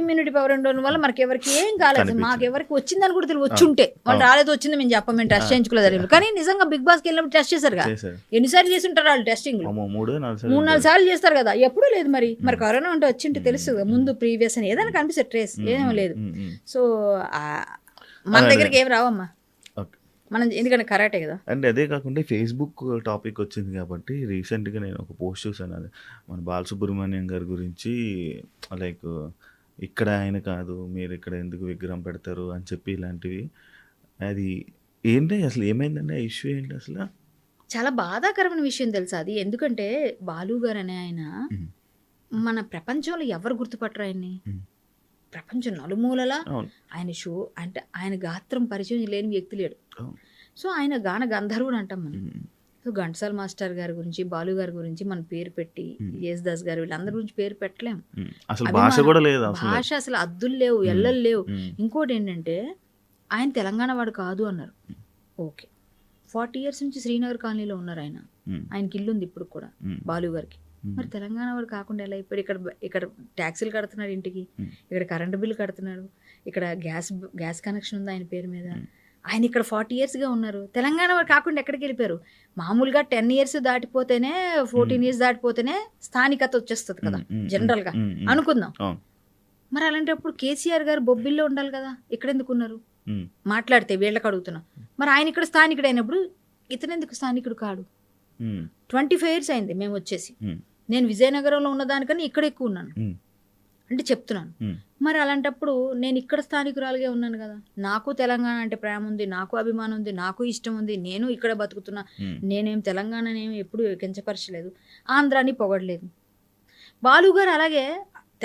ఇమ్యూనిటీ పవర్ ఉండడం వల్ల మనకి ఎవరికి ఏం కాలేదు. మాకు ఎవరికి వచ్చిందని కూడా తెలియదు. వచ్చి ఉంటే వాళ్ళు రాలేదు, వచ్చింది మేము చెప్పం, మేము టెస్ట్ చేయించుకోలేదు. కానీ నిజంగా బిగ్ బాస్కి వెళ్ళినప్పుడు టెస్ట్ చేశారు కదా, ఎన్నిసార్లు చేసి ఉంటారు వాళ్ళు టెస్టింగ్? 3-4 సార్లు చేస్తారు కదా, ఎప్పుడూ లేదు. మరి కరోనా అంటే వచ్చింటే తెలుస్తుంది కదా ముందు, ప్రీవియస్ అని ఏదైనా కనిపిస్తుంది, ట్రేస్ ఏమో లేదు. సో మన దగ్గరికి ఏం రావమ్మా మనం, ఎందుకంటే కరాటే కదా. అండ్ అదే కాకుండా ఫేస్బుక్ టాపిక్ వచ్చింది కాబట్టి రీసెంట్గా నేను ఒక పోస్ట్ చూసాను, అది మన బాలసుబ్రహ్మణ్యం గారి గురించి. లైక్ ఇక్కడ ఆయన కాదు, మీరు ఇక్కడ ఎందుకు విగ్రహం పెడతారు అని చెప్పి ఇలాంటివి. అది ఏంటి అసలు, ఏమైందండి ఆ ఇష్యూ ఏంటి అసలు? చాలా బాధాకరమైన విషయం తెలుసా అది. ఎందుకంటే బాలు గారు అనే ఆయన మన ప్రపంచంలో ఎవరు గుర్తుపట్టరు ఆయన్ని. ప్రపంచం నలుమూలలా ఆయన షో అంటే ఆయన గాత్రం పరిచయం లేని వ్యక్తి లేడు. సో ఆయన గాన గంధర్వుడు అంటాం మనం. సో ఘంటసాల మాస్టర్ గారి గురించి, బాలు గారి గురించి మన పేరు పెట్టి, యేసుదాస్ గారు వీళ్ళందరి గురించి పేరు పెట్టలేము. భాష అసలు అద్దులు లేవు, ఎల్లలు లేవు. ఇంకోటి ఏంటంటే ఆయన తెలంగాణ వాడు కాదు అన్నారు. ఓకే, 40 years నుంచి శ్రీనగర్ కాలనీలో ఉన్నారు ఆయన. ఆయనకి ఇల్లు ఉంది ఇప్పుడు కూడా బాలు గారికి. మరి తెలంగాణ వాడు కాకుండా ఎలా అయిపోయాడు? ఇక్కడ ట్యాక్సీలు కడుతున్నాడు, ఇంటికి ఇక్కడ కరెంటు బిల్లు కడుతున్నాడు, ఇక్కడ గ్యాస్ కనెక్షన్ ఉంది ఆయన పేరు మీద. ఆయన ఇక్కడ 40 yearsగా ఉన్నారు. తెలంగాణ వాడు కాకుండా ఎక్కడికి వెళ్ళిపోయారు? మామూలుగా 10 years దాటిపోతేనే, 14 years దాటిపోతేనే స్థానికత వచ్చేస్తుంది కదా జనరల్గా అనుకుందాం. మరి అలాంటప్పుడు కేసీఆర్ గారు బొబ్బిల్లో ఉండాలి కదా, ఇక్కడ ఎందుకు ఉన్నారు? మాట్లాడితే వీళ్ళకి అడుగుతున్నా. మరి ఆయన ఇక్కడ స్థానికుడు అయినప్పుడు ఇతను ఎందుకు స్థానికుడు కాడు? 25 years అయింది మేము వచ్చేసి. నేను విజయనగరంలో ఉన్నదానికన్నా ఇక్కడ ఎక్కువ ఉన్నాను అంటే చెప్తున్నాను. మరి అలాంటప్పుడు నేను ఇక్కడ స్థానికురాలుగా ఉన్నాను కదా, నాకు తెలంగాణ అంటే ప్రేమ ఉంది, నాకు అభిమానం ఉంది, నాకు ఇష్టం ఉంది, నేను ఇక్కడ బతుకుతున్నా. నేనేం తెలంగాణనేమి ఎప్పుడు కించపరచలేదు, ఆంధ్రాని పొగడలేదు. బాలు గారు అలాగే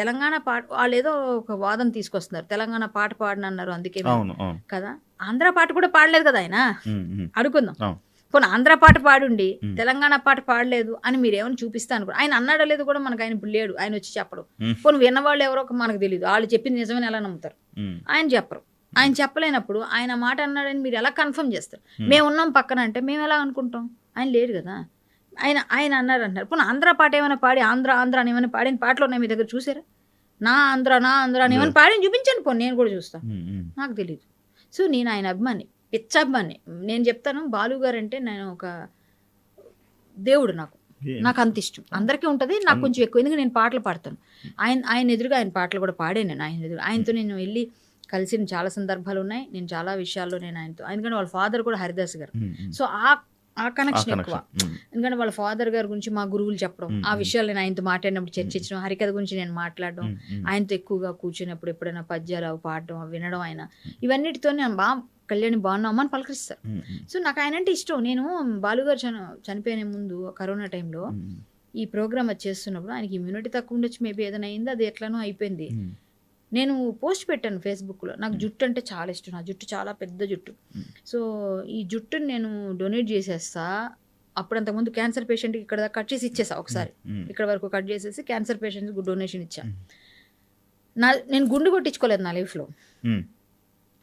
తెలంగాణ పాట, వాళ్ళు ఏదో ఒక వాదన తీసుకొస్తున్నారు, తెలంగాణ పాట పాడనన్నారు అందుకే కదా. ఆంధ్ర పాట కూడా పాడలేదు కదా ఆయన, అడుగుందాం. పోనీ ఆంధ్ర పాట పాడుండి తెలంగాణ పాట పాడలేదు అని మీరేమని చూపిస్తాను. ఆయన అన్నాడో లేదు కూడా మనకు ఆయన ఇప్పుడు లేడు, ఆయన వచ్చి చెప్పడం. పోనీ విన్నవాళ్ళు ఎవరో మనకు తెలియదు, వాళ్ళు చెప్పింది నిజమని ఎలా నమ్ముతారు? ఆయన చెప్పరు. ఆయన చెప్పలేనప్పుడు ఆయన మాట అన్నాడని మీరు ఎలా కన్ఫర్మ్ చేస్తారు? మేము ఉన్నాం పక్కన అంటే మేము ఎలా అనుకుంటాం? ఆయన లేడు కదా. ఆయన అన్నారు అంటారు. పోనీ ఆంధ్ర పాట ఏమైనా పాడి, ఆంధ్ర అని ఏమైనా పాడిన పాటలు ఉన్నాయి మీ దగ్గర, చూసారా? నా ఆంధ్ర అని ఏమైనా పాడిని చూపించండి, పోనీ నేను కూడా చూస్తాను. నాకు తెలియదు. సో నేను ఆయన అభిమాని, పిచ్చాభిమాని. నేను చెప్తాను, బాలు గారు అంటే నేను ఒక దేవుడు. నాకు అంత ఇష్టం. అందరికీ ఉంటుంది, నాకు కొంచెం ఎక్కువ, ఎందుకంటే నేను పాటలు పాడతాను. ఆయన ఎదురుగా ఆయన పాటలు కూడా పాడాను నేను. ఆయనతో నేను వెళ్ళి కలిసిన చాలా సందర్భాలు ఉన్నాయి. నేను చాలా విషయాల్లో నేను ఆయనతో, ఎందుకంటే వాళ్ళ ఫాదర్ కూడా హరిదాస్ గారు. సో ఆ కనెక్షన్ ఎక్కువ. ఎందుకంటే వాళ్ళ ఫాదర్ గారి గురించి మా గురువులు చెప్పడం, ఆ విషయాలు నేను ఆయనతో మాట్లాడినప్పుడు చర్చించడం, హరికథ గురించి నేను మాట్లాడడం, ఆయనతో ఎక్కువగా కూర్చున్నప్పుడు ఎప్పుడైనా పద్యాలు అవి పాడడం, వినడం, ఆయన ఇవన్నిటితో నేను కళ్యాణి బాగున్నామా అని పలకరిస్తారు. సో నాకు ఆయన అంటే ఇష్టం. నేను బాలుగారు చనిపోయిన ముందు కరోనా టైంలో ఈ ప్రోగ్రామ్ అది చేస్తున్నప్పుడు ఆయనకి ఇమ్యూనిటీ తక్కువ ఉండొచ్చు, మేబీ ఏదైనా అయింది, అది ఎట్లానో అయిపోయింది. నేను పోస్ట్ పెట్టాను ఫేస్బుక్లో, నాకు జుట్టు అంటే చాలా ఇష్టం, నా జుట్టు చాలా పెద్ద జుట్టు. సో ఈ జుట్టుని నేను డొనేట్ చేసేస్తా. అప్పుడు అంతకుముందు క్యాన్సర్ పేషెంట్కి ఇక్కడ కట్ చేసి ఇచ్చేసా, ఒకసారి ఇక్కడ వరకు కట్ చేసేసి క్యాన్సర్ పేషెంట్కి డొనేషన్ ఇచ్చా. నేను గుండు కొట్టించుకోలేదు నా లైఫ్లో.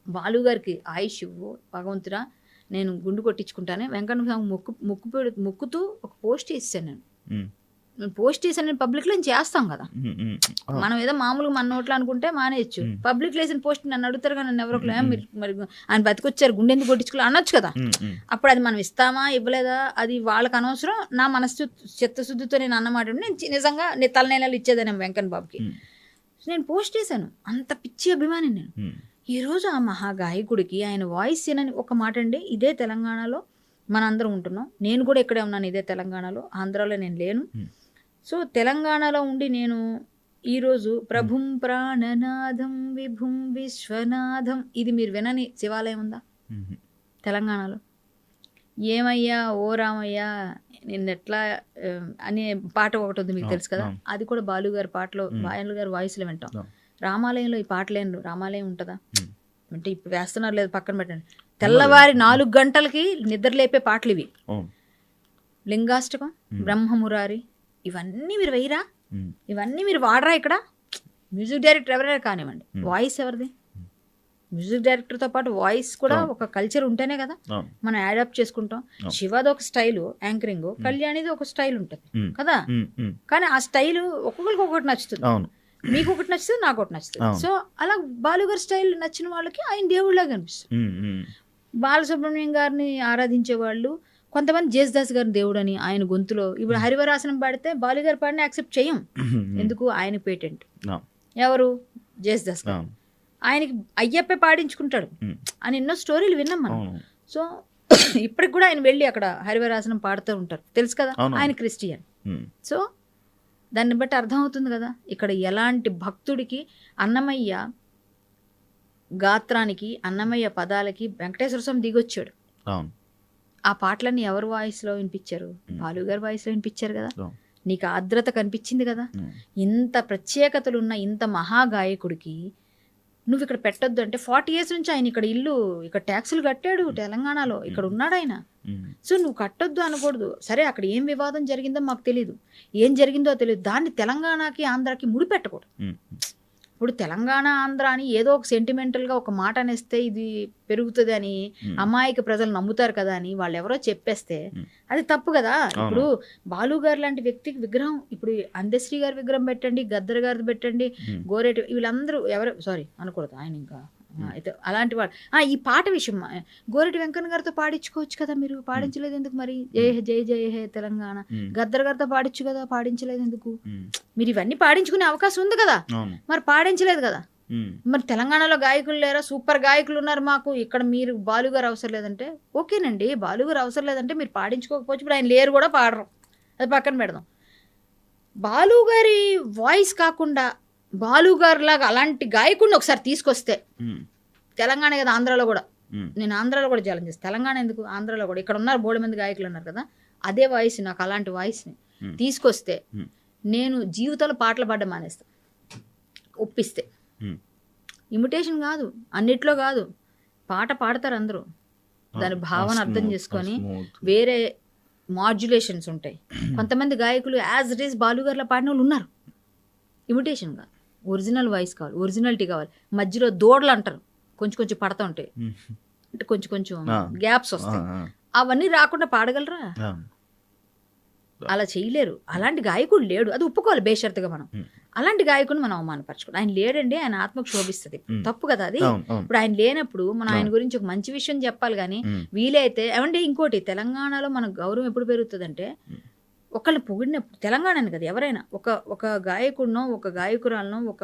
బాలు గారికి ఆయుష్ ఇవ్వు భగవంతుడా, నేను గుండు కొట్టించుకుంటానే. వెంకన్న మొక్కుతూ ఒక పోస్ట్ చేసాను. నేను పోస్ట్ చేశాను, నేను పబ్లిక్లో చేస్తాం కదా, మనం ఏదో మామూలుగా మన నోట్లో అనుకుంటే మానేయచ్చు. పబ్లిక్లో వేసిన పోస్ట్ నన్ను అడుగుతారు కానీ నన్ను ఎవరో మరి ఆయన బతికొచ్చారు, గుండె ఎందుకు కొట్టించుకోవాలి అనొచ్చు కదా. అప్పుడు అది మనం ఇస్తామా ఇవ్వలేదా అది వాళ్ళకి అనవసరం. నా మనసు చిత్తశుద్ధితో నేను అన్నమాట నేను నిజంగా నేను తలనేలాలు ఇచ్చేదాన్ని వెంకన్న బాబుకి. నేను పోస్ట్ చేశాను, అంత పిచ్చి అభిమాని నేను. ఈరోజు ఆ మహాగాయకుడికి ఆయన వాయిస్ ఏనని ఒక మాట అండి. ఇదే తెలంగాణలో మనందరం ఉంటున్నాం, నేను కూడా ఇక్కడే ఉన్నాను ఇదే తెలంగాణలో, ఆంధ్రాలో నేను లేను. సో తెలంగాణలో ఉండి నేను ఈరోజు ప్రభుం ప్రాణనాథం విభుం విశ్వనాథం, ఇది మీరు వినని శివాలయం ఉందా తెలంగాణలో? ఏమయ్యా ఓ రామయ్యా నిన్న ఎట్లా అనే పాట ఒకటి ఉంది, మీకు తెలుసు కదా. అది కూడా బాలు గారి పాటలో, బాలు గారి వాయిస్లో వింటాం. రామాలయంలో ఈ పాటలేను, రామాలయం ఉంటుందా అంటే ఇప్పుడు వేస్తున్నారు లేదు పక్కన పెట్టండి. తెల్లవారి 4 గంటలకి నిద్ర లేపే పాటలు ఇవి. లింగాష్టకం, బ్రహ్మమురారి, ఇవన్నీ మీరు వెయ్యరా? ఇవన్నీ మీరు వాడరా? ఇక్కడ మ్యూజిక్ డైరెక్టర్ ఎవరైనా కానివ్వండి, వాయిస్ ఎవరిది? మ్యూజిక్ డైరెక్టర్తో పాటు వాయిస్ కూడా ఒక కల్చర్ ఉంటేనే కదా అవును. మనం యాడాప్ట్ చేసుకుంటాం. శివది ఒక స్టైల్ యాంకరింగ్, కళ్యాణిది ఒక స్టైల్ ఉంటుంది కదా. కానీ ఆ స్టైల్ ఒక్కొక్కరికి ఒకటి నచ్చుతుంది. అవును. మీకు ఒకటి నచ్చుతుంది, నాకు ఒకటి నచ్చుతుంది. సో అలా బాలుగారి స్టైల్ నచ్చిన వాళ్ళకి ఆయన దేవుళ్ళగా కనిపిస్తుంది. బాలసుబ్రహ్మణ్యం గారిని ఆరాధించే వాళ్ళు కొంతమంది జేసుదాస్ గారిని దేవుడు అని ఆయన గొంతులో. ఇప్పుడు హరివరాసనం పాడితే బాలుగారు పాడిన యాక్సెప్ట్ చేయం. ఎందుకు? ఆయన పేటెంట్. ఎవరు? జేసుదాస్ గారు. ఆయనకి అయ్యప్పే పాడించుకుంటాడు అని ఎన్నో స్టోరీలు విన్నాం మనం. సో ఇప్పటికి కూడా ఆయన వెళ్ళి అక్కడ హరివరాసనం పాడుతూ ఉంటారు, తెలుసు కదా. ఆయన క్రిస్టియన్. సో దాన్ని బట్టి అర్థమవుతుంది కదా ఇక్కడ ఎలాంటి భక్తుడికి అన్నమయ్య గాత్రానికి, అన్నమయ్య పదాలకి వెంకటేశ్వర స్వామి దిగొచ్చాడు. ఆ పాటలన్నీ ఎవరు వాయిస్లో వినిపించారు? బాలుగారి వాయిస్లో వినిపించారు కదా. నీకు ఆర్ద్రత కనిపించింది కదా. ఇంత ప్రత్యేకతలు ఉన్న ఇంత మహాగాయకుడికి నువ్వు ఇక్కడ పెట్టొద్దు అంటే 40 years నుంచి ఆయన ఇక్కడ ఇల్లు, ఇక్కడ ట్యాక్సులు కట్టాడు తెలంగాణలో, ఇక్కడ ఉన్నాడు ఆయన. సో నువ్వు కట్టొద్దు అనకూడదు. సరే అక్కడ ఏం వివాదం జరిగిందో మాకు తెలియదు, ఏం జరిగిందో తెలియదు, దాన్ని తెలంగాణకి ఆంధ్రాకి ముడిపెట్టకూడదు. ఇప్పుడు తెలంగాణ ఆంధ్ర అని ఏదో ఒక సెంటిమెంటల్గా ఒక మాట అనేస్తే ఇది పెరుగుతుంది అని అమాయక ప్రజలు నమ్ముతారు కదా అని వాళ్ళు ఎవరో చెప్పేస్తే అది తప్పు కదా. ఇప్పుడు బాలు గారు లాంటి వ్యక్తికి విగ్రహం, ఇప్పుడు అందశ్రీ గారి విగ్రహం పెట్టండి, గద్దర్ గారిది పెట్టండి, గోరేటి, వీళ్ళందరూ ఎవరు సారీ అనకూడదు ఆయన ఇంకా అయితే అలాంటి వాళ్ళు. ఈ పాట విషయం గోరెటి వెంకన్న గారితో పాడించుకోవచ్చు కదా, మీరు పాడించలేదు ఎందుకు? మరి జయ హే జయ జయ హే తెలంగాణ గద్దర్ గారితో పాడించు కదా, పాడించలేదు ఎందుకు? మీరు ఇవన్నీ పాడించుకునే అవకాశం ఉంది కదా, మరి పాడించలేదు కదా. మరి తెలంగాణలో గాయకులు లేరా? సూపర్ గాయకులు ఉన్నారు మాకు ఇక్కడ. మీరు బాలుగారు అవసరం లేదంటే ఓకేనండి, బాలుగారు అవసరం లేదంటే మీరు పాడించుకోకపోవచ్చు. ఇప్పుడు ఆయన లేరు కూడా, పాడరు, అది పక్కన పెడదాం. బాలుగారి వాయిస్ కాకుండా బాలుగారు లాగా అలాంటి గాయకుడిని ఒకసారి తీసుకొస్తే తెలంగాణ కదా, ఆంధ్రాలో కూడా, నేను ఆంధ్రాలో కూడా ఛాలెంజ్ చేస్తాను. తెలంగాణ ఎందుకు, ఆంధ్రాలో కూడా ఇక్కడ ఉన్నారు బోల్డ్ మంది గాయకులు ఉన్నారు కదా, అదే వాయిస్ నాకు అలాంటి వాయిస్ని తీసుకొస్తే నేను జీవితంలో పాటలు పాడడం మానేస్తాను. ఒప్పిస్తే ఇమిటేషన్ కాదు, అన్నిట్లో కాదు, పాట పాడతారు అందరూ, దాని భావన అర్థం చేసుకొని వేరే మాడ్యులేషన్స్ ఉంటాయి. కొంతమంది గాయకులు యాజ్ ఇట్ ఈస్ బాలుగారిలో పాడిన వాళ్ళు ఉన్నారు. ఇమిటేషన్ కాదు, ఒరిజినల్ వాయిస్ కావాలి, ఒరిజినాలిటీ కావాలి. మధ్యలో దూడలు అంటారు, కొంచెం కొంచెం పడతా ఉంటాయి, అంటే కొంచెం కొంచెం గ్యాప్స్ వస్తాయి. అవన్నీ రాకుండా పాడగలరా? అలా చేయలేరు. అలాంటి గాయకుడు లేడు, అది ఒప్పుకోవాలి బేషరతుగా. మనం అలాంటి గాయకుడిని మనం అవమానపరచుకోవాలి. ఆయన లేడండి, ఆయన ఆత్మకు శోభిస్తుంది, తప్పు కదా అది. ఇప్పుడు ఆయన లేనప్పుడు మనం ఆయన గురించి ఒక మంచి విషయం చెప్పాలి. కానీ వీలైతే ఏమంటే ఇంకోటి, తెలంగాణలో మన గౌరవం ఎప్పుడు పెరుగుతుందంటే ఒకళ్ళని పొగిడినప్పుడు, తెలంగాణని కదా ఎవరైనా, ఒక గాయకుడినో ఒక గాయకురాలనో ఒక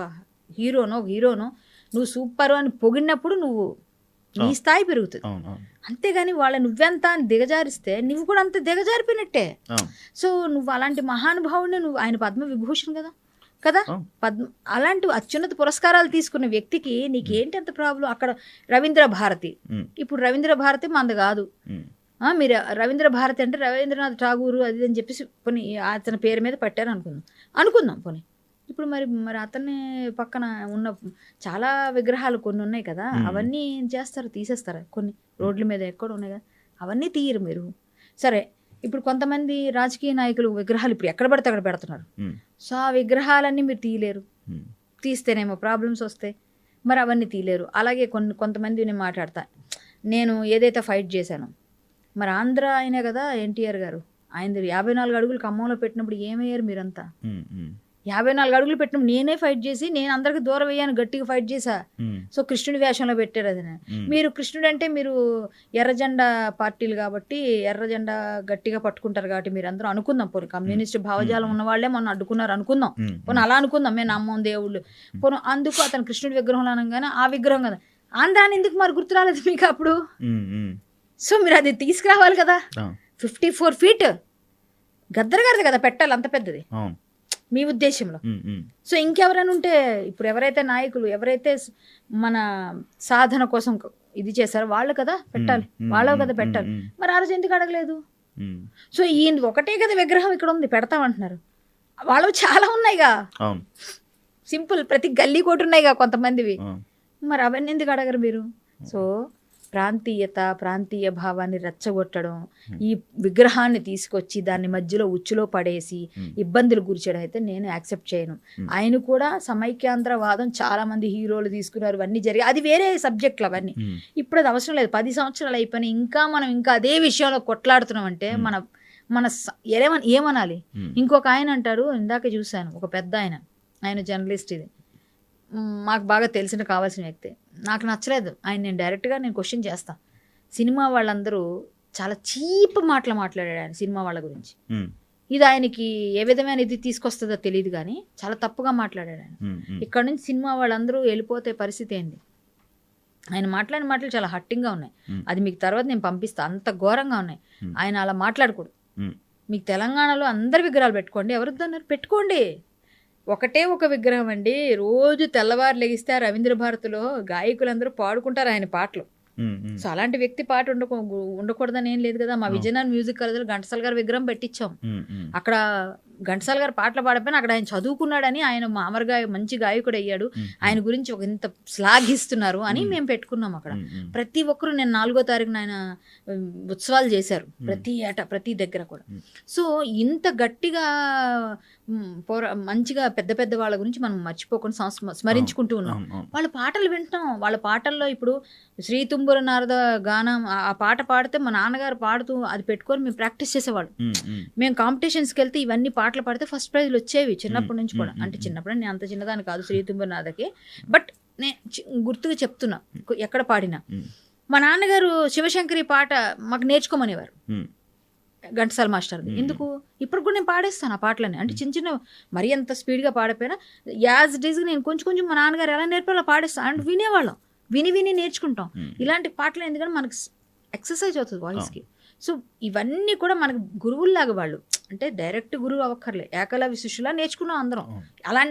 హీరోనో నువ్వు సూపర్ అని పొగిడినప్పుడు నువ్వు నీ స్థాయి పెరుగుతుంది. అంతేగాని వాళ్ళ నువ్వెంత అని దిగజారిస్తే నువ్వు కూడా అంత దిగజారిపోయినట్టే. సో నువ్వు అలాంటి మహానుభావుడిని, నువ్వు ఆయన పద్మ విభూషణ్ కదా అలాంటి అత్యున్నత పురస్కారాలు తీసుకున్న వ్యక్తికి నీకేంటి అంత ప్రాబ్లం? అక్కడ రవీంద్ర భారతి, ఇప్పుడు రవీంద్ర భారతి మంద కాదు. మీరు రవీంద్ర భారతి అంటే రవీంద్రనాథ్ ఠాగూర్ అది అని చెప్పేసి పోనీ అతని పేరు మీద పట్టారు అనుకుందాం పోనీ. ఇప్పుడు మరి అతన్ని పక్కన ఉన్న చాలా విగ్రహాలు కొన్ని ఉన్నాయి కదా, అవన్నీ ఏం చేస్తారు? తీసేస్తారు. కొన్ని రోడ్ల మీద ఎక్కడ ఉన్నాయి కదా, అవన్నీ తీయరు మీరు. సరే, ఇప్పుడు కొంతమంది రాజకీయ నాయకులు విగ్రహాలు ఇప్పుడు ఎక్కడ పడితే అక్కడ పెడుతున్నారు. సో ఆ విగ్రహాలన్నీ మీరు తీయలేరు, తీస్తేనేమో ప్రాబ్లమ్స్ వస్తాయి, మరి అవన్నీ తీయలేరు. అలాగే కొంతమంది నేను మాట్లాడతా, నేను ఏదైతే ఫైట్ చేశానో, మరి ఆంధ్ర అయినా కదా ఎన్టీఆర్ గారు, ఆయన 54 అడుగులు ఖమ్మంలో పెట్టినప్పుడు ఏమయ్యారు మీరంతా? 54 అడుగులు పెట్టినప్పుడు నేనే ఫైట్ చేసి, నేను అందరికి దూరం అయ్యాను, గట్టిగా ఫైట్ చేశా. సో కృష్ణుడి వేషంలో పెట్టారు అది. మీరు కృష్ణుడు అంటే మీరు ఎర్రజెండా పార్టీలు కాబట్టి ఎర్రజెండా గట్టిగా పట్టుకుంటారు కాబట్టి మీరు అందరూ అనుకుందాం, పోనీ కమ్యూనిస్ట్ భావజాలం ఉన్న వాళ్ళే మొన్న అడ్డుకున్నారు అనుకుందాం, పోనీ అలా అనుకుందాం, మేము నమ్మం దేవుళ్ళు పోనీ. అందుకు అతను కృష్ణుడి విగ్రహం అనగానే ఆ విగ్రహం కదా, ఆంధ్రాని ఎందుకు మరి గుర్తు రాలేదు మీకు అప్పుడు? సో మీరు అది తీసుకురావాలి కదా. 54 feet గద్దర్ గారిది కదా పెట్టాలి, అంత పెద్దది మీ ఉద్దేశంలో. సో ఇంకెవరైనా ఉంటే, ఇప్పుడు ఎవరైతే నాయకులు ఎవరైతే మన సాధన కోసం ఇది చేశారో వాళ్ళు కదా పెట్టాలి, వాళ్ళ కదా పెట్టాలి. మరి ఆ రోజు ఎందుకు అడగలేదు? సో ఈయన ఒకటే కదా విగ్రహం ఇక్కడ ఉంది పెడతామంటున్నారు, వాళ్ళు చాలా ఉన్నాయిగా, సింపుల్ ప్రతి గల్లీ కోటి ఉన్నాయిగా కొంతమందివి, మరి అవన్నీ ఎందుకు అడగరు మీరు? సో ప్రాంతీయ భావాన్ని రెచ్చగొట్టడం, ఈ విగ్రహాన్ని తీసుకొచ్చి దాన్ని మధ్యలో ఉచ్చులో పడేసి ఇబ్బందులు గురిచడం అయితే నేను యాక్సెప్ట్ చేయను. ఆయన కూడా సమైక్యాంధ్రవాదం చాలా మంది హీరోలు తీసుకున్నారు, ఇవన్నీ జరిగాయి, అది వేరే సబ్జెక్టులు అవన్నీ. ఇప్పుడు అది అవసరం లేదు. 10 సంవత్సరాలు అయిపోయినాయి, మనం ఇంకా అదే విషయంలో కొట్లాడుతున్నాం అంటే మన ఏమనాలి? ఇంకొక ఆయన అంటారు, ఇందాక చూశాను, ఒక పెద్ద ఆయన జర్నలిస్ట్, ఇది మాకు బాగా తెలిసిన కావాల్సిన వ్యక్తి, నాకు నచ్చలేదు ఆయన. నేను డైరెక్ట్గా క్వశ్చన్ చేస్తాను. సినిమా వాళ్ళందరూ చాలా చీప్ మాటలు మాట్లాడాడు ఆయన సినిమా వాళ్ళ గురించి. ఇది ఆయనకి ఏ విధమైన ఇది తీసుకొస్తుందో తెలియదు కానీ చాలా తప్పుగా మాట్లాడాడు ఆయన. ఇక్కడ నుంచి సినిమా వాళ్ళందరూ వెళ్ళిపోతే పరిస్థితి ఏంది? ఆయన మాట్లాడిన మాటలు చాలా హట్టింగ్గా ఉన్నాయి. అది మీకు తర్వాత నేను పంపిస్తాను, అంత ఘోరంగా ఉన్నాయి. ఆయన అలా మాట్లాడకూడదు. మీకు తెలంగాణలో అందరి విగ్రహాలు పెట్టుకోండి, ఎవరిద్దన్నారు పెట్టుకోండి, ఒకటే ఒక విగ్రహం అండి. రోజు తెల్లవారు లెగిస్తే రవీంద్ర భారతిలో గాయకులందరూ పాడుకుంటారు ఆయన పాటలు. సో అలాంటి వ్యక్తి పాట ఉండకూడదని ఏం లేదు కదా. మా విజయనగరం మ్యూజిక్ కాలేజీలో ఘంటసాల గారి విగ్రహం పెట్టించాం. అక్కడ ఘంటసాల గారు పాటలు పాడపోయినా అక్కడ ఆయన చదువుకున్నాడని, ఆయన మంచి గాయకుడు అయ్యాడు, ఆయన గురించి ఒక ఇంత శ్లాఘిస్తున్నారు అని మేము పెట్టుకున్నాం అక్కడ. ప్రతి ఒక్కరు, నేను 4వ తారీఖున ఆయన ఉత్సవాలు చేశారు ప్రతి ఏటా ప్రతి దగ్గర కూడా. సో ఇంత గట్టిగా మంచిగా పెద్ద వాళ్ళ గురించి మనం మర్చిపోకుండా స్మరించుకుంటూ ఉన్నాం. వాళ్ళ పాటలు వింటాం. వాళ్ళ పాటల్లో ఇప్పుడు శ్రీ తుంబుర నారద గానం ఆ పాట పాడితే మా నాన్నగారు పాడుతూ అది పెట్టుకొని మేము ప్రాక్టీస్ చేసేవాళ్ళు. మేము కాంపిటీషన్స్కి వెళ్తే ఇవన్నీ పాటలు పాడితే ఫస్ట్ ప్రైజ్లు వచ్చేవి చిన్నప్పటి నుంచి కూడా. అంటే చిన్నప్పుడు నేను అంత చిన్నదాన్ని కాదు శ్రీ తుంబుర నారదకి, బట్ నేను గుర్తుగా చెప్తున్నా ఎక్కడ పాడినా. మా నాన్నగారు శివశంకరి పాట మాకు నేర్చుకోమనేవారు ఘంటసాల మాస్టర్ది. ఎందుకు? ఇప్పుడు కూడా నేను పాడేస్తాను ఆ పాటలని. అంటే చిన్న మరీ అంత స్పీడ్గా పాడపోయినా యాజ్ ఇట్ ఈజ్ నేను కొంచెం మా నాన్నగారు ఎలా నేర్పాలో పాడేస్తాను. అండ్ వినేవాళ్ళం, విని నేర్చుకుంటాం ఇలాంటి పాటలు. ఎందుకంటే మనకు ఎక్సర్సైజ్ అవుతుంది వాయిస్కి. సో ఇవన్నీ కూడా మనకు గురువుల్లాగా, వాళ్ళు అంటే డైరెక్ట్ గురువు అవ్వక్కర్లే, ఏకలవ్య శిష్యులా నేర్చుకున్నాం అందరం.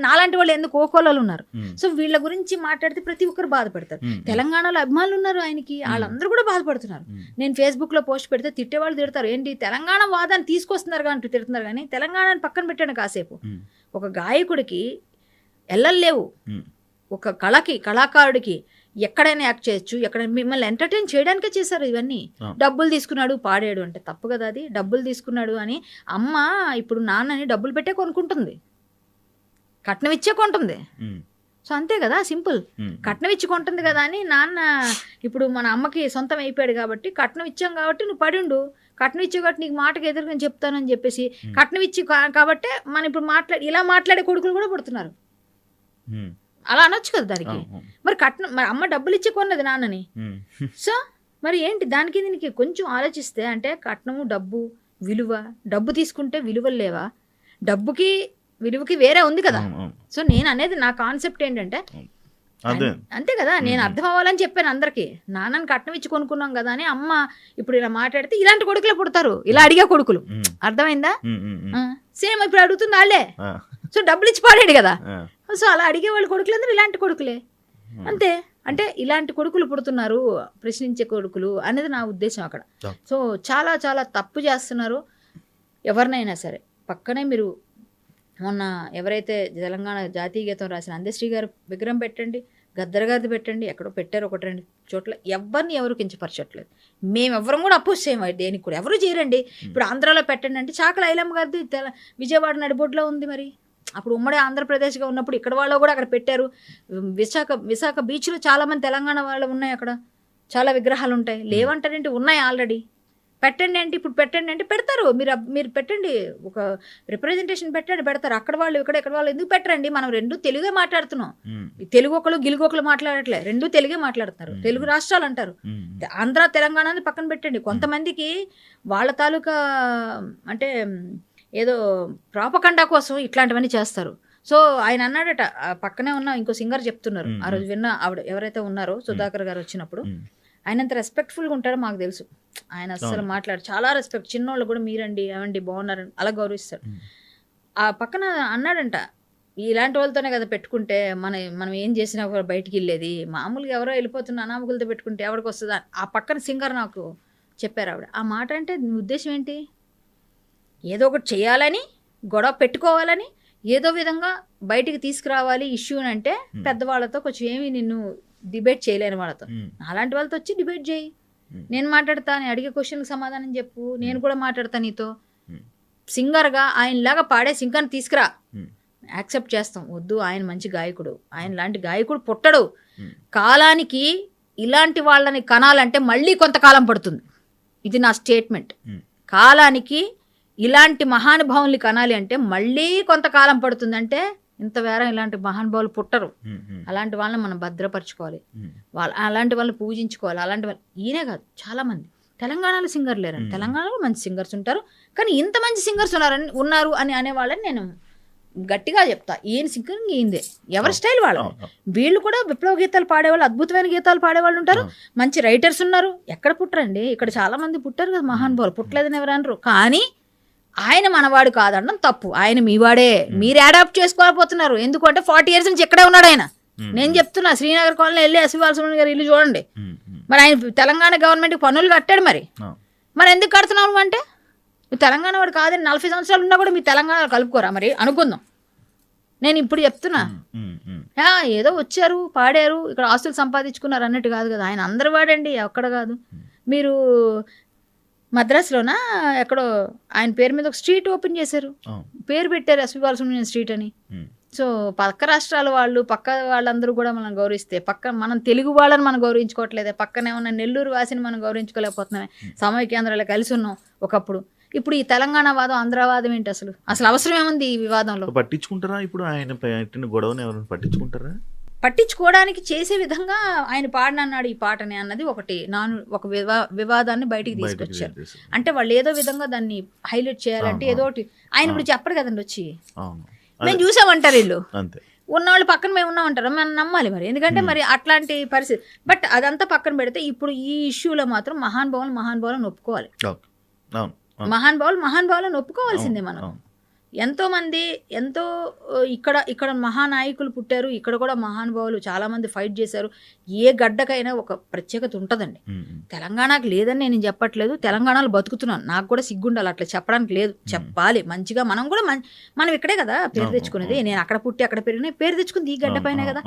నాలాంటి వాళ్ళు ఎందుకు కోకోళ్ళు ఉన్నారు. సో వీళ్ళ గురించి మాట్లాడితే ప్రతి ఒక్కరు బాధపడతారు. తెలంగాణలో అభిమానులు ఉన్నారు ఆయనకి, వాళ్ళందరూ కూడా బాధపడుతున్నారు. నేను ఫేస్బుక్లో పోస్ట్ పెడితే తిట్టేవాళ్ళు తిడతారు, ఏంటి తెలంగాణ వాదాన్ని తీసుకొస్తున్నారు అంటూ తిడుతున్నారు. కానీ తెలంగాణని పక్కన పెట్టాను కాసేపు. ఒక గాయకుడికి ఎల్లలేవు, ఒక కళాకారుడికి ఎక్కడైనా యాక్ట్ చేయొచ్చు, ఎక్కడైనా మిమ్మల్ని ఎంటర్టైన్ చేయడానికే చేశారు ఇవన్నీ. డబ్బులు తీసుకున్నాడు పాడాడు అంటే తప్పు కదా అది. డబ్బులు తీసుకున్నాడు అని అమ్మ ఇప్పుడు నాన్నని డబ్బులు పెట్టే కొనుక్కుంటుంది, కట్నం ఇచ్చే కొంటుంది. సో అంతే కదా, సింపుల్. కట్నం ఇచ్చి కొంటుంది కదా అని నాన్న ఇప్పుడు మన అమ్మకి సొంతం అయిపోయాడు కాబట్టి కట్నం ఇచ్చాం కాబట్టి నువ్వు పడిండు, కట్నం ఇచ్చే కాబట్టి నీకు మాటకు ఎదురుగా చెప్తానని చెప్పేసి కట్నం ఇచ్చి కాబట్టి మనం ఇప్పుడు ఇలా మాట్లాడే కొడుకులు కూడా పుడుతున్నారు. అలా అనొచ్చు కదా దానికి. మరి కట్నం, మరి అమ్మ డబ్బులు ఇచ్చి కొన్నది నాన్నని. సో మరి ఏంటి దానికి దీనికి కొంచెం ఆలోచిస్తే, అంటే కట్నము డబ్బు విలువ, డబ్బు తీసుకుంటే విలువలు లేవా? డబ్బుకి విలువకి వేరే ఉంది కదా. సో నేను అనేది నా కాన్సెప్ట్ ఏంటంటే అంతే కదా, నేను అర్థం అవ్వాలని చెప్పాను అందరికి. నాన్నని కట్నం ఇచ్చి కొనుక్కున్నాం కదా అని అమ్మ ఇప్పుడు ఇలా మాట్లాడితే ఇలాంటి కొడుకులే పుడతారు, ఇలా అడిగే కొడుకులు. అర్థమైందా? సేమ్ ఇప్పుడు అడుగుతుంది వాళ్ళే. సో డబ్బులు ఇచ్చి పాడాడు కదా, సో అలా అడిగే వాళ్ళు కొడుకులందరూ ఇలాంటి కొడుకులే. అంతే. అంటే ఇలాంటి కొడుకులు పుడుతున్నారు, ప్రశ్నించే కొడుకులు అనేది నా ఉద్దేశం అక్కడ. సో చాలా చాలా తప్పు చేస్తున్నారు ఎవరినైనా సరే. పక్కనే మీరు మొన్న ఎవరైతే తెలంగాణ జాతీయ గీతం రాసిన అందశ్రీ గారు విగ్రహం పెట్టండి, గద్దర్ గారిది పెట్టండి, ఎక్కడో పెట్టారు 1-2 చోట్ల. ఎవరు కించపరచట్లేదు. మేమెవ్వరం కూడా అపోజ్ చేయము దేనికి కూడా, ఎవరు చేయరండి. ఇప్పుడు ఆంధ్రాలో పెట్టండి అంటే చాకల ఐలమ్మ గారిది విజయవాడ నడిబొడ్లో ఉంది. మరి అప్పుడు ఉమ్మడి ఆంధ్రప్రదేశ్గా ఉన్నప్పుడు ఇక్కడ వాళ్ళు కూడా అక్కడ పెట్టారు. విశాఖ బీచ్లో చాలామంది తెలంగాణ వాళ్ళు ఉన్నాయి, అక్కడ చాలా విగ్రహాలు ఉంటాయి. లేవంటారేంటి? ఉన్నాయి ఆల్రెడీ. పెట్టండి అంటే ఇప్పుడు పెట్టండి అంటే పెడతారు. మీరు పెట్టండి, ఒక రిప్రజెంటేషన్ పెట్టండి, పెడతారు. అక్కడ వాళ్ళు ఇక్కడ వాళ్ళు ఎందుకు పెట్టరండి? మనం రెండు తెలుగే మాట్లాడుతున్నాం. తెలుగు ఒకళ్ళు గిలుగొకళ్ళు మాట్లాడట్లే, రెండు తెలుగే మాట్లాడుతున్నారు. తెలుగు రాష్ట్రాలు అంటారు. ఆంధ్ర తెలంగాణ పక్కన పెట్టండి. కొంతమందికి వాళ్ళ తాలూకా అంటే ఏదో ప్రాపకండా కోసం ఇట్లాంటివన్నీ చేస్తారు. సో ఆయన అన్నాడట, పక్కనే ఉన్న ఇంకో సింగర్ చెప్తున్నారు, ఆ రోజు విన్న ఆవిడ ఎవరైతే ఉన్నారో సుధాకర్ గారు వచ్చినప్పుడు, ఆయన అంత రెస్పెక్ట్ఫుల్గా ఉంటారో మాకు తెలుసు. ఆయన అస్సలు మాట్లాడు చాలా రెస్పెక్ట్. చిన్నోళ్ళు కూడా మీరండి ఏమండి బాగున్నారని అలా గౌరవిస్తారు. ఆ పక్కన అన్నాడంట, ఇలాంటి వాళ్ళతోనే కదా పెట్టుకుంటే మనం ఏం చేసినా కూడా బయటికి వెళ్ళేది, మామూలుగా ఎవరో వెళ్ళిపోతున్న అనామకులతో పెట్టుకుంటే ఎవరికి వస్తుందా? ఆ పక్కన సింగర్ నాకు చెప్పారు ఆవిడ. ఆ మాట అంటే నీ ఉద్దేశం ఏంటి? ఏదో ఒకటి చేయాలని, గొడవ పెట్టుకోవాలని, ఏదో విధంగా బయటికి తీసుకురావాలి ఇష్యూ అంటే పెద్దవాళ్ళతో కొంచెం ఏమి నిన్ను డిబేట్ చేయలేని వాళ్ళతో. అలాంటి వాళ్ళతో వచ్చి డిబేట్ చేయి, నేను మాట్లాడతా, నేను అడిగే క్వశ్చన్కి సమాధానం చెప్పు, నేను కూడా మాట్లాడతా నీతో. సింగర్గా ఆయనలాగా పాడే సింగర్ని తీసుకురా, యాక్సెప్ట్ చేస్తాం. వద్దు, ఆయన మంచి గాయకుడు, ఆయన లాంటి గాయకుడు పుట్టడు. కాలానికి ఇలాంటి వాళ్ళని కనాలంటే మళ్ళీ కొంతకాలం పడుతుంది. ఇది నా స్టేట్మెంట్. కాలానికి ఇలాంటి మహానుభావుల్ని కనాలి అంటే మళ్ళీ కొంతకాలం పడుతుంది. అంటే ఇంత వేరే ఇలాంటి మహానుభావులు పుట్టరు. అలాంటి వాళ్ళని మనం భద్రపరచుకోవాలి, అలాంటి వాళ్ళని పూజించుకోవాలి. అలాంటి వాళ్ళు ఈయనే కాదు, చాలామంది తెలంగాణలో సింగర్ లేరండి. తెలంగాణలో మంచి సింగర్స్ ఉంటారు, కానీ ఇంత మంచి సింగర్స్ ఉన్నారు అని అనేవాళ్ళని నేను గట్టిగా చెప్తా. ఈయన సింగర్ ఈయనదే, ఎవరి స్టైల్ వాళ్ళు. వీళ్ళు కూడా విప్లవ గీతాలు పాడేవాళ్ళు, అద్భుతమైన గీతాలు పాడేవాళ్ళు ఉంటారు, మంచి రైటర్స్ ఉన్నారు. ఎక్కడ పుట్టరండి, ఇక్కడ చాలా మంది పుట్టారు కదా మహానుభావులు, పుట్టలేదని ఎవరు అనరు. కానీ ఆయన మనవాడు కాదనడం తప్పు. ఆయన మీవాడే, మీరు అడాప్ట్ చేసుకోలేకపోతున్నారు. ఎందుకంటే 40 years నుంచి ఇక్కడే ఉన్నాడు ఆయన. నేను చెప్తున్నా, శ్రీనగర్ కాలనీ వెళ్ళి ఎస్వి బాలసుబ్రహ్మణ్యం గారు ఇల్లు చూడండి. మరి ఆయన తెలంగాణ గవర్నమెంట్కి పన్నులు కట్టాడు. మరి ఎందుకు కడుతున్నావు అంటే, తెలంగాణ వాడు కాదని 40 సంవత్సరాలు ఉన్నా కూడా మీ తెలంగాణలో కలుపుకోరా మరి అనుకుందాం. నేను ఇప్పుడు చెప్తున్నా, ఏదో వచ్చారు పాడారు ఇక్కడ ఆస్తులు సంపాదించుకున్నారు అన్నట్టు కాదు కదా. ఆయన అందరు వాడండి, ఎక్కడ కాదు. మీరు మద్రాసులోనా ఎక్కడో ఆయన పేరు మీద ఒక స్ట్రీట్ ఓపెన్ చేశారు, పేరు పెట్టారు ఎస్వి బాలసుబ్రహ్మణ్యం స్ట్రీట్ అని. సో పక్క రాష్ట్రాల వాళ్ళు, పక్క వాళ్ళందరూ కూడా మనం గౌరవిస్తే, మనం తెలుగు వాళ్ళని మనం గౌరవించుకోవట్లేదే, పక్కనే ఉన్న నెల్లూరు వాసిని మనం గౌరవించుకోలేకపోతున్నామే. సమయ కేంద్రాలు కలిసి ఉన్నాం ఒకప్పుడు. ఇప్పుడు ఈ తెలంగాణ వాదం, ఆంధ్రవాదం ఏంటి? అసలు అవసరం ఏముంది ఈ వివాదంలో? పట్టించుకుంటారా ఇప్పుడు ఆయన పెట్టిన గొడవని? ఎవరైనా పట్టించుకుంటారా? పట్టించుకోవడానికి చేసే విధంగా ఆయన పాడనన్నాడు ఈ పాటని అన్నది ఒకటి. ఒక వివాదాన్ని బయటికి తీసుకొచ్చారు. అంటే వాళ్ళు ఏదో విధంగా దాన్ని హైలైట్ చేయాలంటే ఏదో ఒకటి. ఆయన ఇప్పుడు చెప్పడు కదండి వచ్చి, మేము చూసామంటారు వీళ్ళు, ఉన్నవాళ్ళు పక్కన మేము ఉన్నామంటారు. మనం నమ్మాలి మరి, ఎందుకంటే మరి అట్లాంటి పరిస్థితి. బట్ అదంతా పక్కన పెడితే ఇప్పుడు ఈ ఇష్యూలో మాత్రం మహానుభావులను ఒప్పుకోవాలి. మహానుభావులను ఒప్పుకోవాల్సిందే మనం. ఎంతో ఇక్కడ మహానాయకులు పుట్టారు, ఇక్కడ కూడా మహానుభావులు చాలామంది ఫైట్ చేశారు. ఏ గడ్డకైనా ఒక ప్రత్యేకత ఉంటుందండి. తెలంగాణకు లేదని నేను చెప్పట్లేదు, తెలంగాణలో బతుకుతున్నాను, నాకు కూడా సిగ్గుండాలి అట్లా చెప్పడానికి లేదు. చెప్పాలి మంచిగా. మనం కూడా మనం ఇక్కడే కదా పేరు తెచ్చుకునేది. నేను అక్కడ పుట్టి అక్కడ పెరిగిన పేరు తెచ్చుకుంది ఈ గడ్డ పైనే కదా.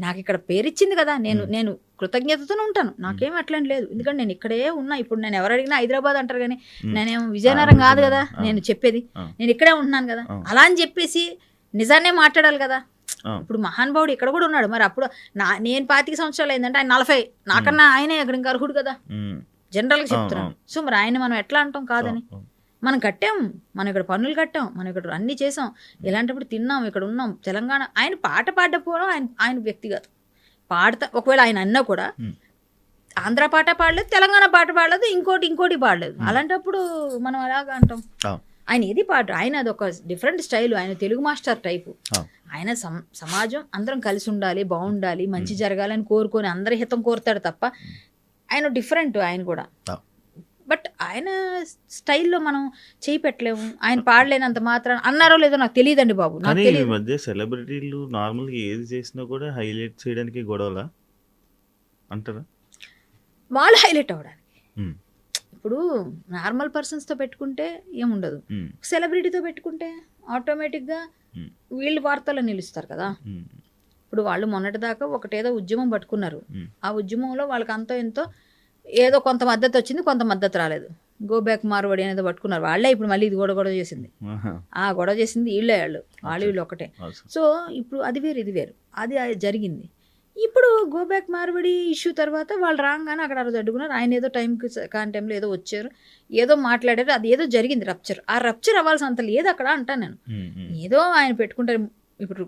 నాకు ఇక్కడ పేరు ఇచ్చింది కదా, నేను కృతజ్ఞతతోనే ఉంటాను. నాకేం అట్లని లేదు, ఎందుకంటే నేను ఇక్కడే ఉన్నా. ఇప్పుడు నేను ఎవరు అడిగినా హైదరాబాద్ అంటారు, కానీ నేనేమో విజయనగరం కాదు కదా నేను చెప్పేది, నేను ఇక్కడే ఉంటున్నాను కదా. అలా అని చెప్పేసి నిజాన్నే మాట్లాడాలి కదా. ఇప్పుడు మహానుభావుడు ఇక్కడ కూడా ఉన్నాడు. మరి అప్పుడు నేను 25 సంవత్సరాలు అయిందంటే ఆయన 40, నాకన్నా ఆయనే అక్కడ ఇంకా అర్హుడు కదా, జనరల్గా చెప్తున్నాను. సో మరి ఆయన మనం ఎట్లా అంటాం కాదని? మనం కట్టాం, మనం ఇక్కడ పన్నులు కట్టాం, మనం ఇక్కడ అన్ని చేసాం, ఇలాంటప్పుడు తిన్నాం, ఇక్కడ ఉన్నాం. తెలంగాణ ఆయన పాట పాడకపోవడం ఆయన వ్యక్తిగతం. పాడతా ఒకవేళ ఆయన అన్నా కూడా ఆంధ్ర పాట పాడలేదు, తెలంగాణ పాట పాడలేదు, ఇంకోటి పాడలేదు. అలాంటప్పుడు మనం అలాగా అంటాం. ఆయన ఏది పాట, ఆయన అదొక డిఫరెంట్ స్టైల్. ఆయన తెలుగు మాస్టర్ టైపు. ఆయన సమాజం అందరం కలిసి ఉండాలి, బాగుండాలి, మంచి జరగాలని కోరుకొని అందరి హితం కోరుతాడు తప్ప ఆయన డిఫరెంట్. ఆయన కూడా బట్ ఆయన స్టైల్లో మనం చేయి పెట్టలేము. ఆయన పాడలేనంత మాత్రం అన్నారో లేదో నాకు తెలియదండి బాబు. ఈ మధ్య సెలబ్రిటీలు నార్మల్గా ఏది చేసినా కూడా హైలైట్ చేయడానికి గొడవలా అంటారా? వాళ్ళు హైలైట్ అవ్వడానికి. ఇప్పుడు నార్మల్ పర్సన్స్తో పెట్టుకుంటే ఏముండదు, సెలబ్రిటీతో పెట్టుకుంటే ఆటోమేటిక్గా వీళ్ళు వార్తల్లో నిలుస్తారు కదా. ఇప్పుడు వాళ్ళు మొన్నటిదాకా ఒకటేదో ఉద్యమం పట్టుకున్నారు, ఆ ఉద్యమంలో వాళ్ళకి అంతో ఎంతో ఏదో కొంత మద్దతు వచ్చింది, కొంత మద్దతు రాలేదు. గో బ్యాక్ మార్వడి అనేది పట్టుకున్నారు వాళ్ళే. ఇప్పుడు మళ్ళీ ఇది గొడవ చేసింది, గొడవ చేసింది వీళ్ళే, వీళ్ళు ఒకటే. సో ఇప్పుడు అది వేరు ఇది వేరు, అది జరిగింది. ఇప్పుడు గో బ్యాక్ మార్వడి ఇష్యూ తర్వాత వాళ్ళు రాగానే అక్కడ అడ్డుకున్నారు. ఆయన ఏదో టైంకి కాని టైంలో ఏదో వచ్చారు, ఏదో మాట్లాడారు, అది ఏదో జరిగింది రప్చర్. ఆ రప్చర్ అవ్వాల్సిన అంత లేదు అక్కడ అంటాను నేను. ఏదో ఆయన పెట్టుకుంటారు. ఇప్పుడు